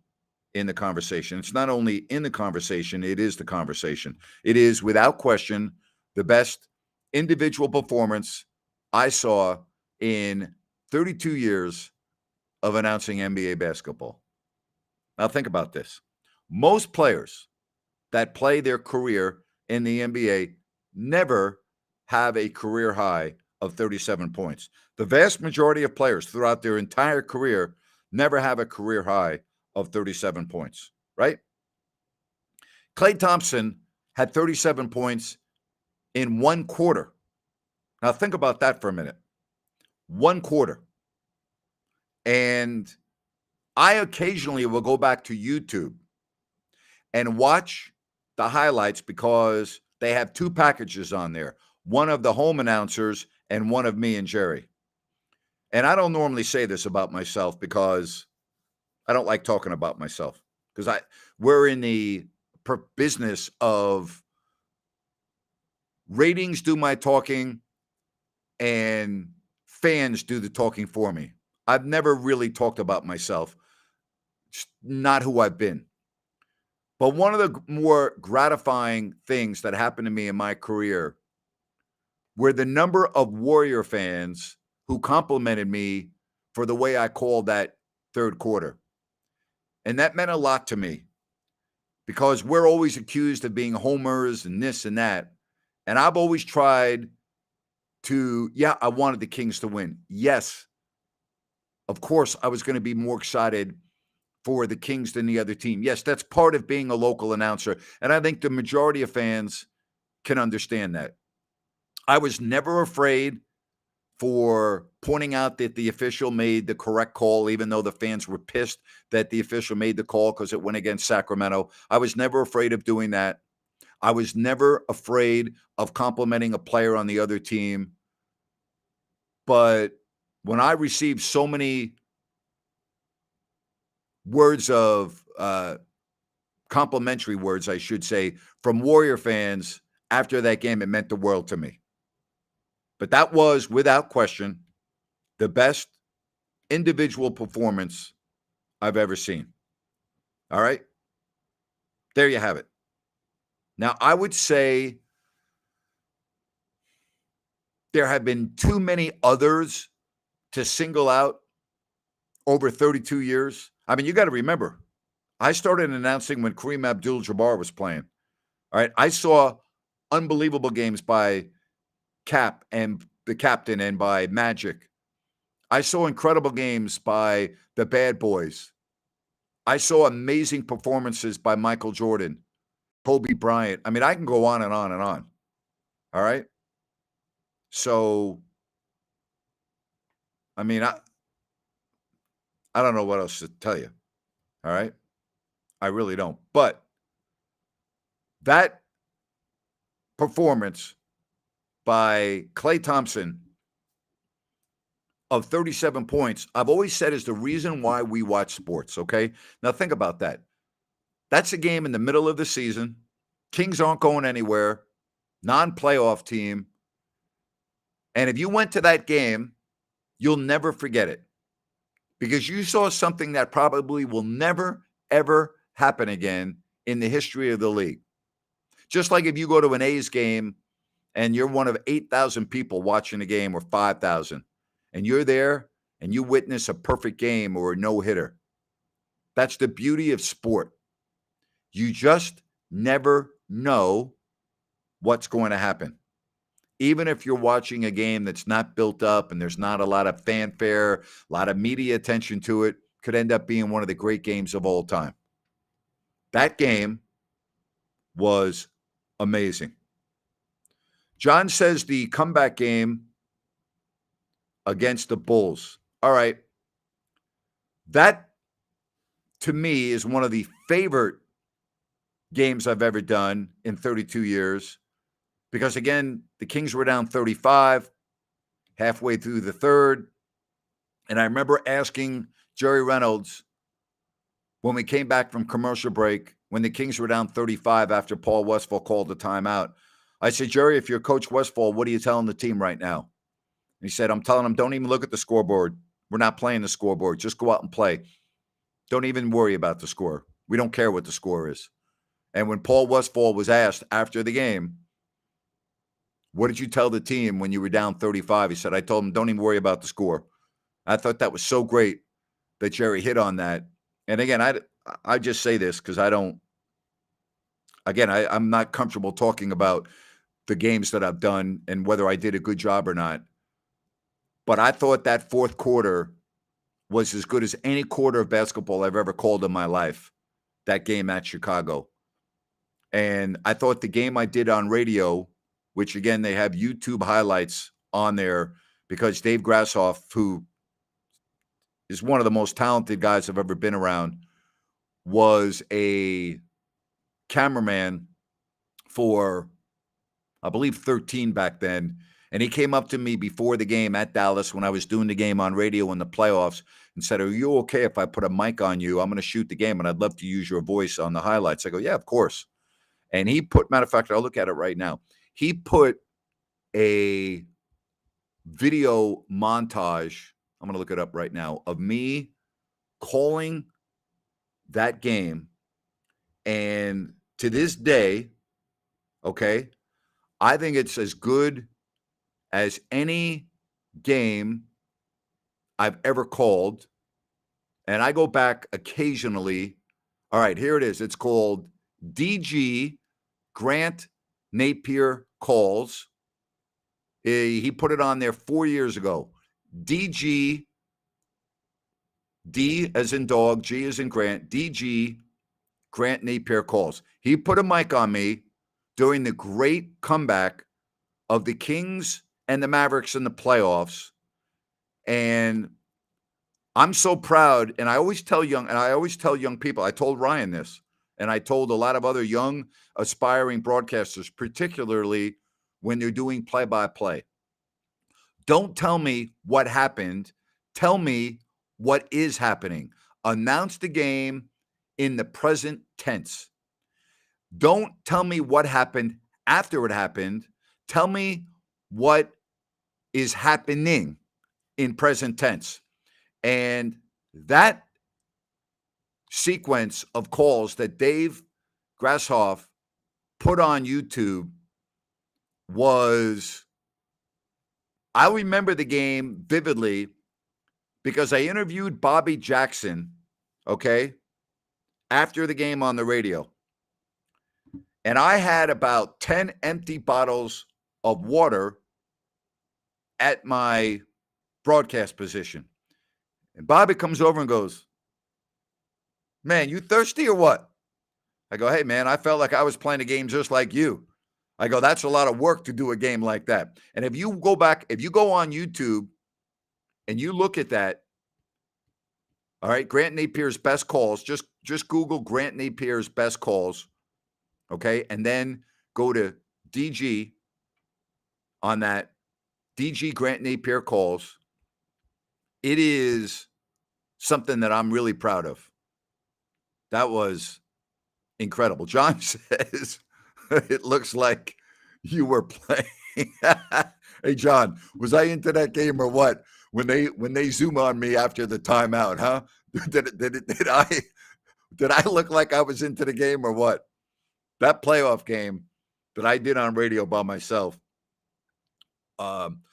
in the conversation. It's not only in the conversation, it is the conversation. It is, without question, the best individual performance I saw in 32 years of announcing NBA basketball. Now think about this. Most players that play their career in the NBA never have a career high of 37 points. The vast majority of players throughout their entire career never have a career high of 37 points, right? Klay Thompson had 37 points in one quarter. Now, think about that for a minute. One quarter. And I occasionally will go back to YouTube and watch the highlights because they have two packages on there, one of the home announcers and one of me and Jerry. And I don't normally say this about myself because I don't like talking about myself, because we're in the business of ratings do my talking and fans do the talking for me. I've never really talked about myself. It's not who I've been. But one of the more gratifying things that happened to me in my career were the number of Warrior fans who complimented me for the way I called that third quarter. And that meant a lot to me because we're always accused of being homers and this and that. And I've always tried to, I wanted the Kings to win. Yes, of course, I was going to be more excited for the Kings than the other team. Yes, that's part of being a local announcer. And I think the majority of fans can understand that. I was never afraid for pointing out that the official made the correct call, even though the fans were pissed that the official made the call because it went against Sacramento. I was never afraid of doing that. I was never afraid of complimenting a player on the other team. But when I received so many words of complimentary words, I should say, from Warrior fans after that game, it meant the world to me. But that was, without question, the best individual performance I've ever seen. All right? There you have it. Now, I would say there have been too many others to single out over 32 years. I mean, you got to remember, I started announcing when Kareem Abdul-Jabbar was playing. All right? I saw unbelievable games by Cap and the captain and by Magic. I saw incredible games by the Bad Boys. I saw amazing performances by Michael Jordan, Kobe Bryant. I mean, I can go on and on and on. All right? So, I mean, I don't know what else to tell you. All right? I really don't. But that performance by Klay Thompson of 37 points, I've always said is the reason why we watch sports, okay? Now think about that. That's a game in the middle of the season. Kings aren't going anywhere. Non-playoff team. And if you went to that game, you'll never forget it because you saw something that probably will never, ever happen again in the history of the league. Just like if you go to an A's game and you're one of 8,000 people watching the game or 5,000, and you're there and you witness a perfect game or a no-hitter. That's the beauty of sport. You just never know what's going to happen. Even if you're watching a game that's not built up and there's not a lot of fanfare, a lot of media attention to it, could end up being one of the great games of all time. That game was amazing. John says the comeback game against the Bulls. All right. That, to me, is one of the favorite games I've ever done in 32 years because, again, the Kings were down 35 halfway through the third. And I remember asking Jerry Reynolds when we came back from commercial break, when the Kings were down 35 after Paul Westphal called the timeout. I said, Jerry, if you're Coach Westphal, what are you telling the team right now? And he said, I'm telling them, don't even look at the scoreboard. We're not playing the scoreboard. Just go out and play. Don't even worry about the score. We don't care what the score is. And when Paul Westphal was asked after the game, what did you tell the team when you were down 35? He said, I told them, don't even worry about the score. I thought that was so great that Jerry hit on that. And again, I just say this because I'm not comfortable talking about the games that I've done and whether I did a good job or not. But I thought that fourth quarter was as good as any quarter of basketball I've ever called in my life, that game at Chicago. And I thought the game I did on radio, which again, they have YouTube highlights on there because Dave Grashoff, who is one of the most talented guys I've ever been around, was a cameraman for, I believe, 13 back then. And he came up to me before the game at Dallas when I was doing the game on radio in the playoffs and said, "Are you okay if I put a mic on you? I'm going to shoot the game and I'd love to use your voice on the highlights." I go, "Yeah, of course." And he put, matter of fact, I'll look at it right now. He put a video montage, I'm going to look it up right now, of me calling that game. And to this day, okay, I think it's as good as any game I've ever called. And I go back occasionally. All right, here it is. It's called DG Grant Napier Calls. He put it on there 4 years ago. DG, D as in dog, G as in Grant, DG Grant Napier Calls. He put a mic on me during the great comeback of the Kings and the Mavericks in the playoffs. And I'm so proud. And I always tell young people, I told Ryan this, and I told a lot of other young aspiring broadcasters, particularly when they're doing play-by-play. Don't tell me what happened. Tell me what is happening. Announce the game in the present tense. Don't tell me what happened after it happened. Tell me what is happening in present tense. And that sequence of calls that Dave Grashoff put on YouTube was, I remember the game vividly because I interviewed Bobby Jackson, okay, after the game on the radio. And I had about 10 empty bottles of water at my broadcast position. And Bobby comes over and goes, "Man, you thirsty or what?" I go, "Hey, man, I felt like I was playing a game just like you." I go, "That's a lot of work to do a game like that." And if you go on YouTube and you look at that, all right, Grant Napier's best calls, just Google Grant Napier's best calls, okay? And then go to DG on that, DG Grant Napier Calls. It is something that I'm really proud of. That was incredible. John says, "It looks like you were playing." Hey, John, was I into that game or what? When they zoom on me after the timeout, huh? Did I look like I was into the game or what? That playoff game that I did on radio by myself.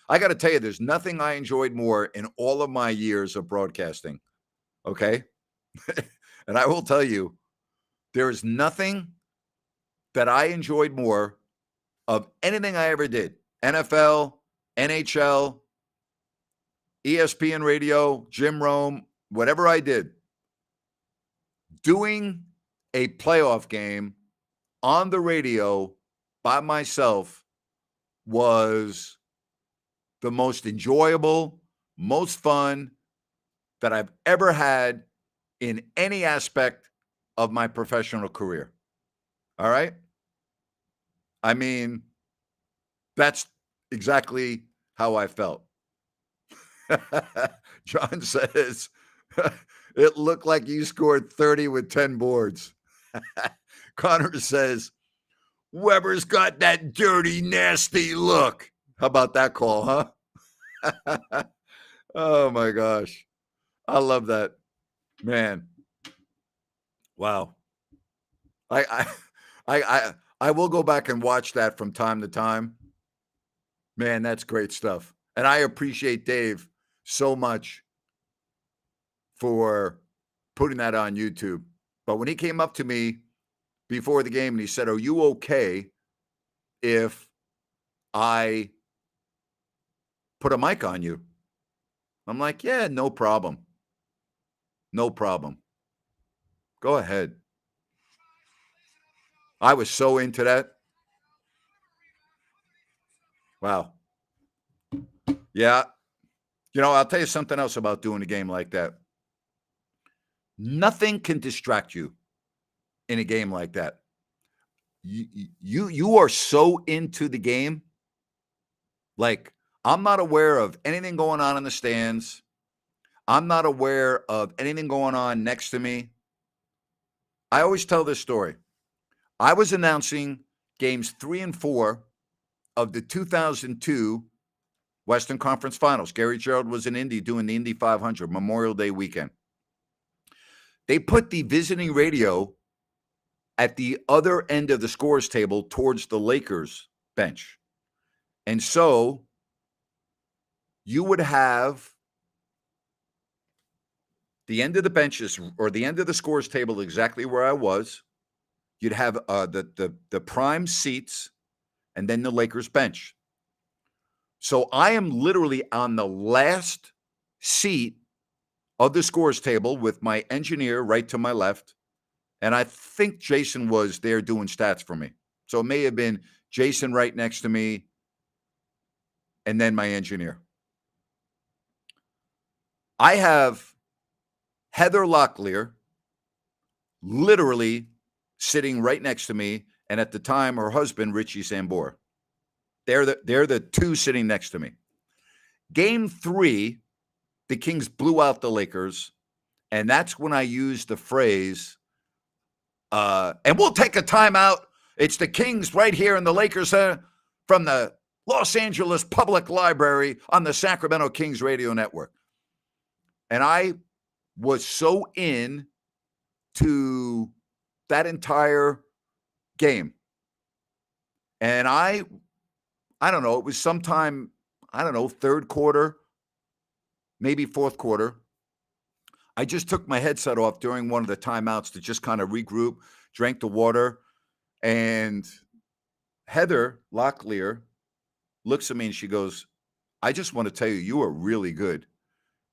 I got to tell you, there's nothing I enjoyed more in all of my years of broadcasting. Okay. And I will tell you, there is nothing that I enjoyed more of anything I ever did. NFL, NHL, ESPN radio, Jim Rome, whatever I did. Doing a playoff game on the radio by myself was the most enjoyable, most fun that I've ever had in any aspect of my professional career. All right? I mean, that's exactly how I felt. John says, "It looked like you scored 30 with 10 boards." Connor says, "Weber's got that dirty, nasty look." How about that call, huh? Oh my gosh. I love that. Man. Wow. I I will go back and watch that from time to time. Man, that's great stuff. And I appreciate Dave so much for putting that on YouTube. But when he came up to me before the game and he said, "Are you okay if I put a mic on you. I'm like, yeah, no problem. No problem. Go ahead. I was so into that. Wow. Yeah. I'll tell you something else about doing a game like that. Nothing can distract you in a game like that. You are so into the game. Like, I'm not aware of anything going on in the stands. I'm not aware of anything going on next to me. I always tell this story. I was announcing games 3 and 4 of the 2002 Western Conference Finals. Gary Gerald was in Indy doing the Indy 500 Memorial Day weekend. They put the visiting radio at the other end of the scores table towards the Lakers bench. And so you would have the end of the benches or the end of the scores table exactly where I was. You'd have the prime seats and then the Lakers bench. So I am literally on the last seat of the scores table with my engineer right to my left. And I think Jason was there doing stats for me. So it may have been Jason right next to me and then my engineer. I have Heather Locklear literally sitting right next to me, and at the time, her husband, Richie Sambora. They're the two sitting next to me. Game 3, the Kings blew out the Lakers, and that's when I used the phrase, and we'll take a timeout. It's the Kings right here in the Lakers from the Los Angeles Public Library on the Sacramento Kings radio network. And I was so in to that entire game. And I don't know, it was sometime, third quarter, maybe fourth quarter. I just took my headset off during one of the timeouts to just kind of regroup, drank the water, and Heather Locklear looks at me and she goes, I just want to tell you are really good.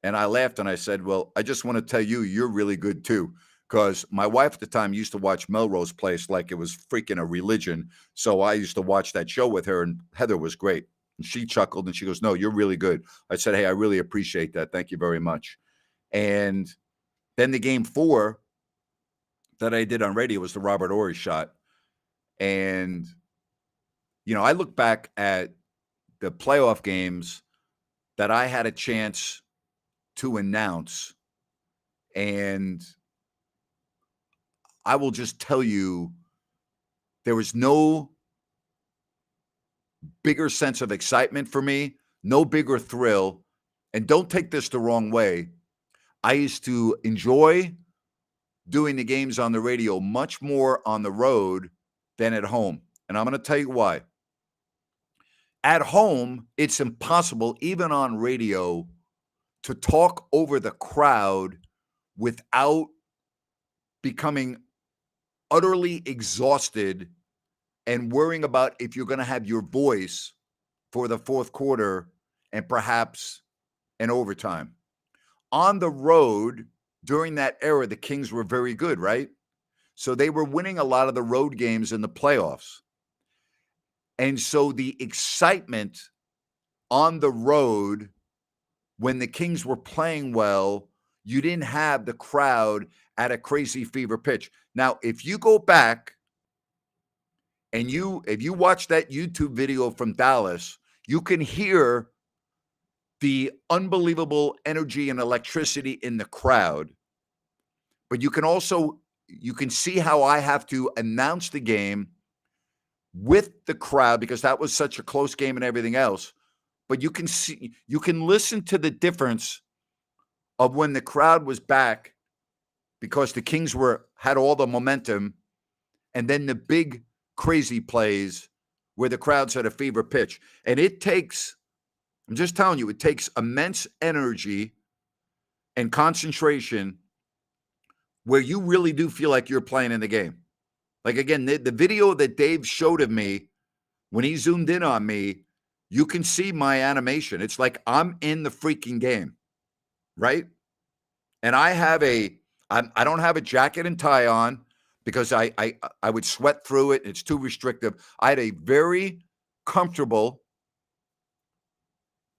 And I laughed and I said, well, I just want to tell you you're really good too. Because my wife at the time used to watch Melrose Place like it was freaking a religion. So I used to watch that show with her, and Heather was great. And she chuckled and she goes, no, you're really good. I said, hey, I really appreciate that. Thank you very much. And then the game 4 that I did on radio was the Robert Horry shot. And, I look back at the playoff games that I had a chance to announce, and I will just tell you, there was no bigger sense of excitement for me, no bigger thrill. And don't take this the wrong way. I used to enjoy doing the games on the radio much more on the road than at home. And I'm going to tell you why. At home, it's impossible, even on radio, to talk over the crowd without becoming utterly exhausted and worrying about if you're going to have your voice for the fourth quarter and perhaps an overtime. On the road, during that era, the Kings were very good, right? So they were winning a lot of the road games in the playoffs. And so the excitement on the road, when the Kings were playing well, you didn't have the crowd at a crazy fever pitch. Now, if you go back and if you watch that YouTube video from Dallas, you can hear the unbelievable energy and electricity in the crowd. But you can see how I have to announce the game with the crowd because that was such a close game and everything else. But you can listen to the difference of when the crowd was back because the Kings had all the momentum, and then the big crazy plays where the crowd's at a fever pitch. And I'm just telling you, it takes immense energy and concentration where you really do feel like you're playing in the game. Like, again, the video that Dave showed of me when he zoomed in on me, you can see my animation. It's like I'm in the freaking game, right? And I don't have a jacket and tie on because I would sweat through it. It's too restrictive. I had a very comfortable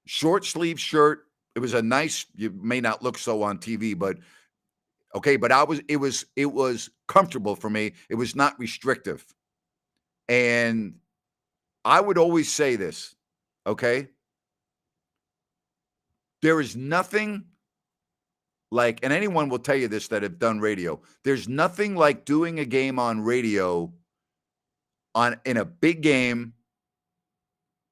short sleeve shirt. It was a nice, you may not look so on TV, but okay, but it was comfortable for me. It was not restrictive. And I would always say this, okay? There is nothing like, and anyone will tell you this that have done radio. There's nothing like doing a game on radio in a big game,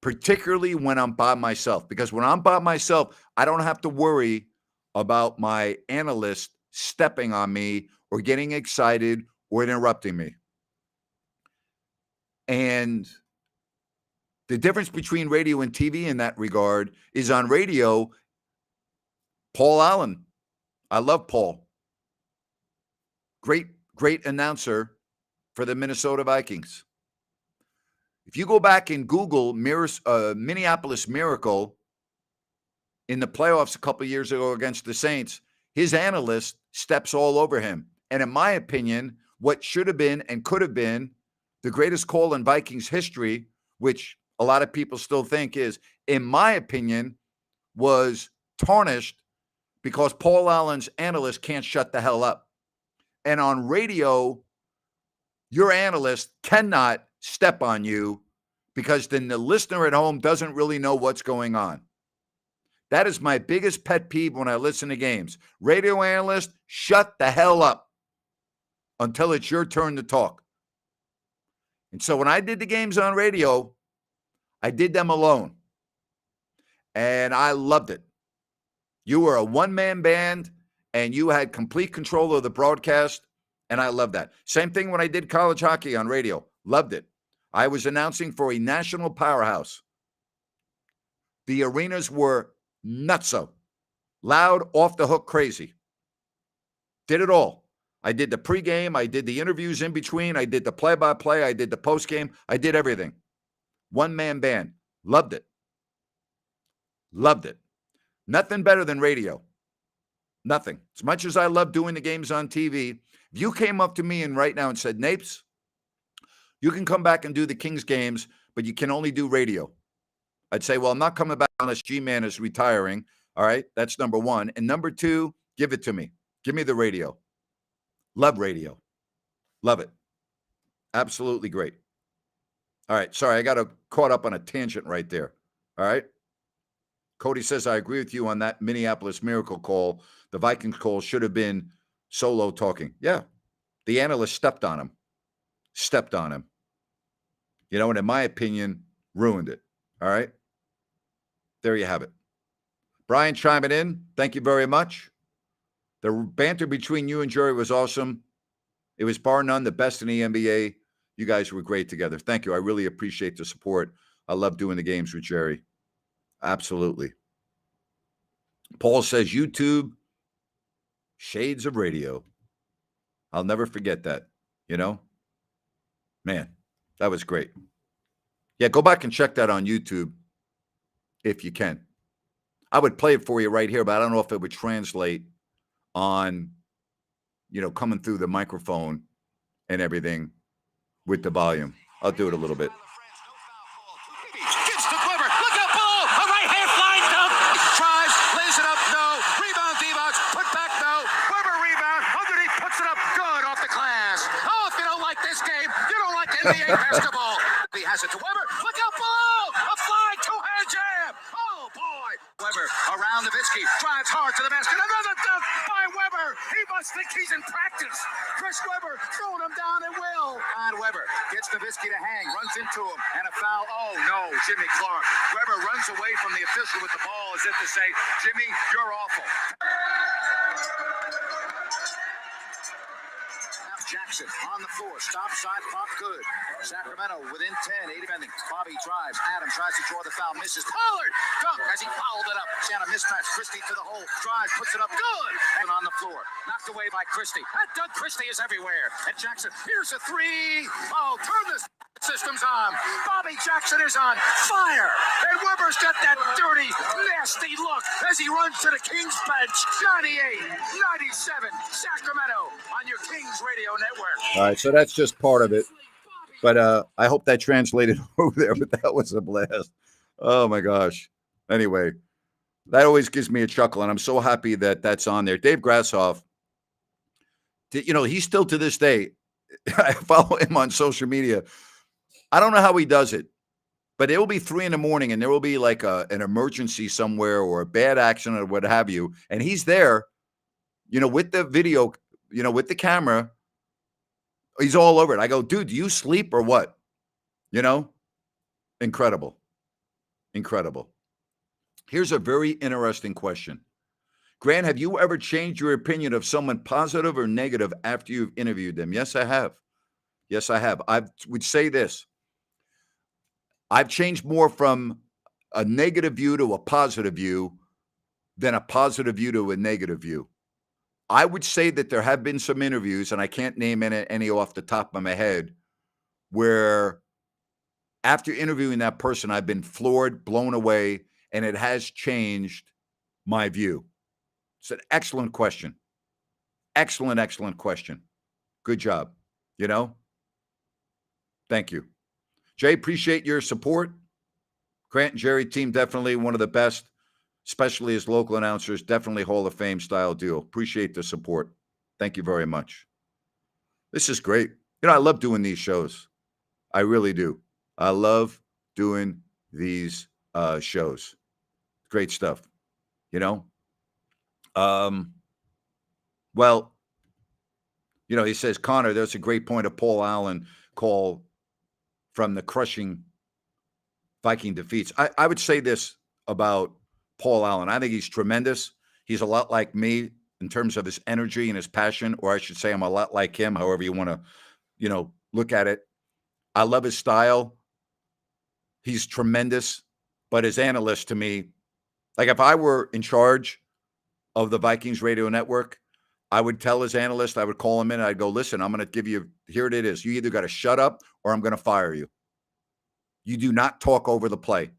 particularly when I'm by myself. Because when I'm by myself, I don't have to worry about my analyst stepping on me or getting excited or interrupting me. And the difference between radio and TV in that regard is on radio, Paul Allen. I love Paul. Great announcer for the Minnesota Vikings. If you go back and Google Minneapolis Miracle in the playoffs a couple of years ago against the Saints, his analyst steps all over him. And in my opinion, what should have been and could have been the greatest call in Vikings history, which a lot of people still think is, in my opinion, was tarnished because Paul Allen's analyst can't shut the hell up. And on radio, your analyst cannot step on you because then the listener at home doesn't really know what's going on. That is my biggest pet peeve when I listen to games. Radio analyst, shut the hell up until it's your turn to talk. And so when I did the games on radio, I did them alone. And I loved it. You were a one-man band, and you had complete control of the broadcast, and I loved that. Same thing when I did college hockey on radio. Loved it. I was announcing for a national powerhouse. The arenas were nutso. Loud, off the hook, crazy. Did it all. I did the pregame. I did the interviews in between. I did the play-by-play. I did the postgame. I did everything. One-man band. Loved it. Loved it. Nothing better than radio. Nothing. As much as I love doing the games on TV, if you came up to me and right now and said, Napes, you can come back and do the Kings games, but you can only do radio, I'd say, well, I'm not coming back unless G-Man is retiring. All right, that's number one. And number two, give it to me. Give me the radio. Love radio. Love it. Absolutely great. All right, sorry, I got caught up on a tangent right there. All right. Cody says, I agree with you on that Minneapolis Miracle call. The Vikings call should have been solo talking. Yeah. The analyst stepped on him. You know, and in my opinion, ruined it. All right. There you have it. Brian chiming in. Thank you very much. The banter between you and Jerry was awesome. It was bar none the best in the NBA. You guys were great together. Thank you. I really appreciate the support. I love doing the games with Jerry. Absolutely. Paul says YouTube, shades of radio. I'll never forget that, you know? Man, that was great. Yeah, go back and check that on YouTube if you can. I would play it for you right here, but I don't know if it would translate on, you know, coming through the microphone and everything with the volume. I'll do it a little bit. NBA basketball. He has it to Weber. Look out below! A flying two-hand jam! Oh, boy! Weber around Nowitzki. Drives hard to the basket. Another dunk by Weber. He must think he's in practice. Chris Weber throwing him down at will. And Weber gets Nowitzki to hang. Runs into him. And a foul. Oh, no. Jimmy Clark. Weber runs away from the official with the ball as if to say, Jimmy, you're awful. Jackson on the floor, stop side, pop good. Sacramento within 10, 8 defending. Bobby drives, Adam tries to draw the foul, misses. Pollard, dunk as he fouled it up. Shanna mismatch, Christie to the hole, drives, puts it up, good. And on the floor, knocked away by Christie. That dunk, Christie is everywhere. And Jackson, here's a three. Oh, turn this system's on. Bobby Jackson is on fire. And Weber's got that dirty, nasty look as he runs to the Kings bench. 98-97, Sacramento on your Kings Radio Network. All right, so that's just part of it. But I hope that translated over there, but that was a blast. Oh, my gosh. Anyway, that always gives me a chuckle, and I'm so happy that that's on there. Dave Grassoff, he's still to this day, I follow him on social media. I don't know how he does it, but it will be 3 a.m. and there will be like an emergency somewhere or a bad accident or what have you. And he's there, with the video, with the camera. He's all over it. I go, dude, do you sleep or what? Incredible. Incredible. Here's a very interesting question. Grant, have you ever changed your opinion of someone positive or negative after you've interviewed them? Yes, I have. Yes, I have. I would say this. I've changed more from a negative view to a positive view than a positive view to a negative view. I would say that there have been some interviews, and I can't name any off the top of my head, where after interviewing that person, I've been floored, blown away, and it has changed my view. It's an excellent question. Excellent, excellent question. Good job. Thank you. Jay, appreciate your support. Grant and Jerry team, definitely one of the best, especially as local announcers, definitely Hall of Fame style deal. Appreciate the support. Thank you very much. This is great. I love doing these shows. I really do. I love doing these shows. Great stuff. He says, Connor, there's a great point of Paul Allen call from the crushing Viking defeats. I would say this about Paul Allen. I think he's tremendous. He's a lot like me in terms of his energy and his passion, or I should say I'm a lot like him, however you want to, look at it. I love his style. He's tremendous. But as analyst to me, like if I were in charge of the Vikings radio network, I would tell his analyst, I would call him in, and I'd go, listen, I'm going to give you, here it is. You either got to shut up or I'm going to fire you. You do not talk over the play.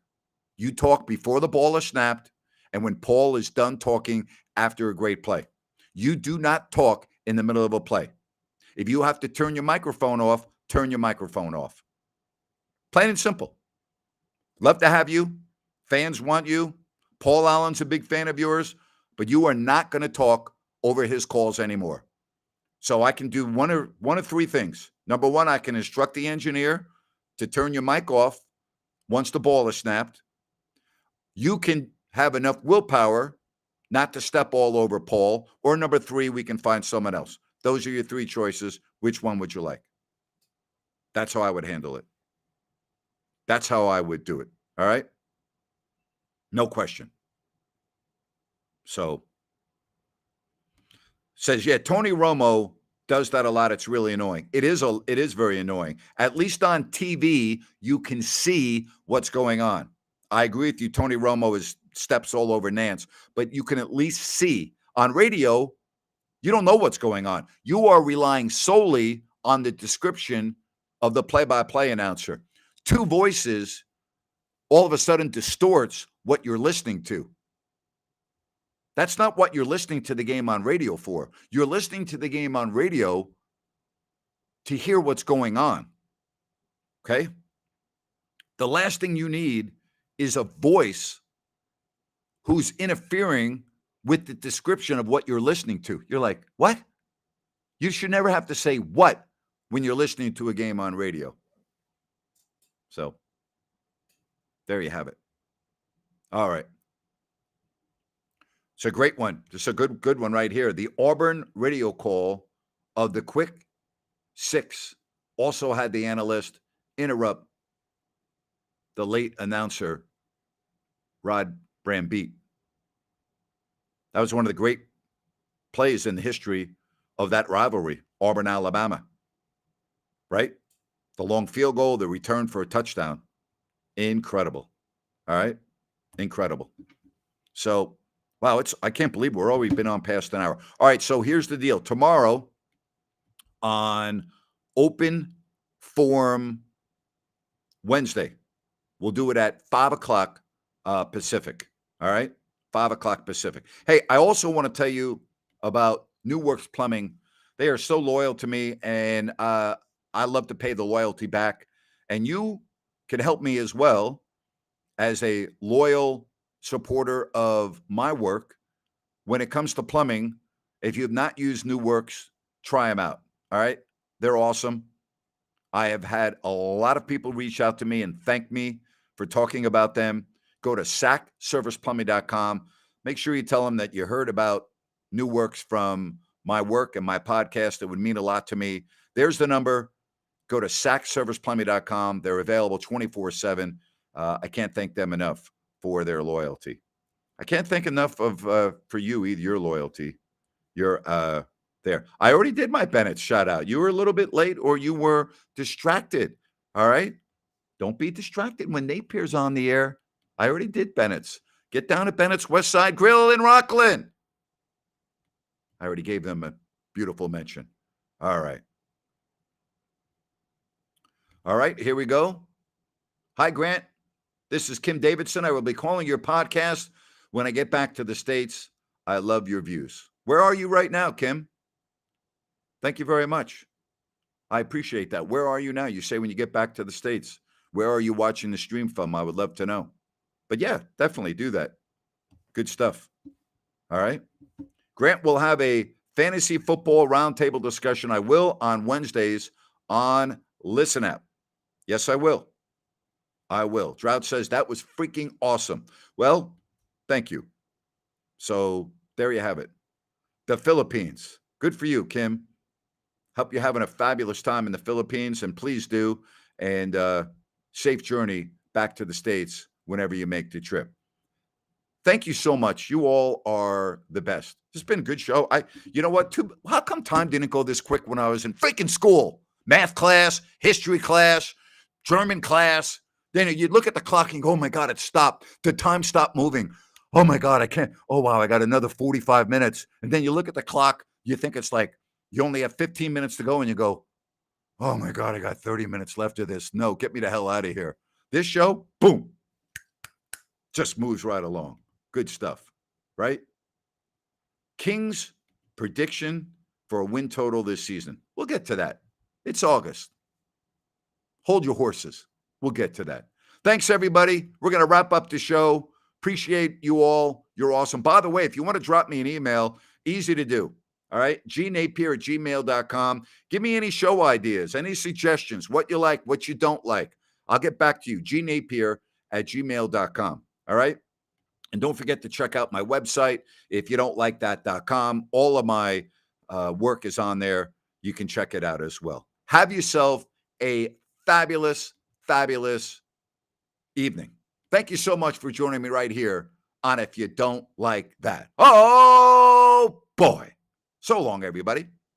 You talk before the ball is snapped and when Paul is done talking after a great play. You do not talk in the middle of a play. If you have to turn your microphone off, turn your microphone off. Plain and simple. Love to have you. Fans want you. Paul Allen's a big fan of yours, but you are not going to talk over his calls anymore. So I can do one of three things. Number one, I can instruct the engineer to turn your mic off once the ball is snapped. You can have enough willpower not to step all over Paul. Or number three, we can find someone else. Those are your three choices. Which one would you like? That's how I would handle it. That's how I would do it. All right? No question. So, says, yeah, Tony Romo does that a lot. It's really annoying. It is very annoying. At least on TV, you can see what's going on. I agree with you. Tony Romo steps all over Nance, but you can at least see. On radio, you don't know what's going on. You are relying solely on the description of the play-by-play announcer. Two voices all of a sudden distorts what you're listening to. That's not what you're listening to the game on radio for. You're listening to the game on radio to hear what's going on. Okay? The last thing you need is a voice who's interfering with the description of what you're listening to. You're like, what? You should never have to say what when you're listening to a game on radio. So, there you have it. All right. It's a great one. Just a good one right here. The Auburn radio call of the Quick Six also had the analyst interrupt the late announcer, Rod Brambit. That was one of the great plays in the history of that rivalry, Auburn, Alabama. Right? The long field goal, the return for a touchdown. Incredible. All right? Incredible. So, wow, I can't believe we're already been on past an hour. All right, so here's the deal. Tomorrow on Open Forum Wednesday. We'll do it at 5 o'clock Pacific. All right? 5 o'clock Pacific. Hey, I also want to tell you about New Works Plumbing. They are so loyal to me, and I love to pay the loyalty back. And you can help me as well as a loyal supporter of my work. When it comes to plumbing, if you have not used New Works, try them out. All right? They're awesome. I have had a lot of people reach out to me and thank me for talking about them. Go to SACServicePlumbing.com. Make sure you tell them that you heard about New Works from my work and my podcast. It would mean a lot to me. There's the number. Go to SACServicePlumbing.com. They're available 24/7. I can't thank them enough for their loyalty. I can't thank enough of for you either, your loyalty. You're there. I already did my Bennett shout out. You were a little bit late or you were distracted. All right. Don't be distracted when Napier's on the air. I already did Bennett's. Get down at Bennett's West Side Grill in Rockland. I already gave them a beautiful mention. All right. All right. Here we go. Hi, Grant. This is Kim Davidson. I will be calling your podcast when I get back to the States. I love your views. Where are you right now, Kim? Thank you very much. I appreciate that. Where are you now? You say when you get back to the States. Where are you watching the stream from? I would love to know. But yeah, definitely do that. Good stuff. All right. Grant will have a fantasy football roundtable discussion. I will on Wednesdays on Listen App. Yes, I will. I will. Drought says that was freaking awesome. Well, thank you. So there you have it. The Philippines. Good for you, Kim. Hope you're having a fabulous time in the Philippines, and please do. And safe journey back to the States whenever you make the trip. Thank you so much. You all are the best. It's been a good show. You know what? How come time didn't go this quick when I was in freaking school? Math class, history class, German class. Then you'd look at the clock and go, oh my God, it stopped. The time stopped moving. Oh my God, I can't. Oh wow, I got another 45 minutes. And then you look at the clock, you think it's like you only have 15 minutes to go, and you go, oh my God, I got 30 minutes left of this. No, get me the hell out of here. This show, boom, just moves right along. Good stuff, right? Kings prediction for a win total this season. We'll get to that. It's August. Hold your horses. We'll get to that. Thanks, everybody. We're going to wrap up the show. Appreciate you all. You're awesome. By the way, if you want to drop me an email, easy to do. All right. gnapier@gmail.com. Give me any show ideas, any suggestions, what you like, what you don't like. I'll get back to you. gnapier@gmail.com. All right. And don't forget to check out my website. If you don't like that.com, all of my work is on there. You can check it out as well. Have yourself a fabulous, fabulous evening. Thank you so much for joining me right here on If You Don't Like That. Oh, boy. So long, everybody.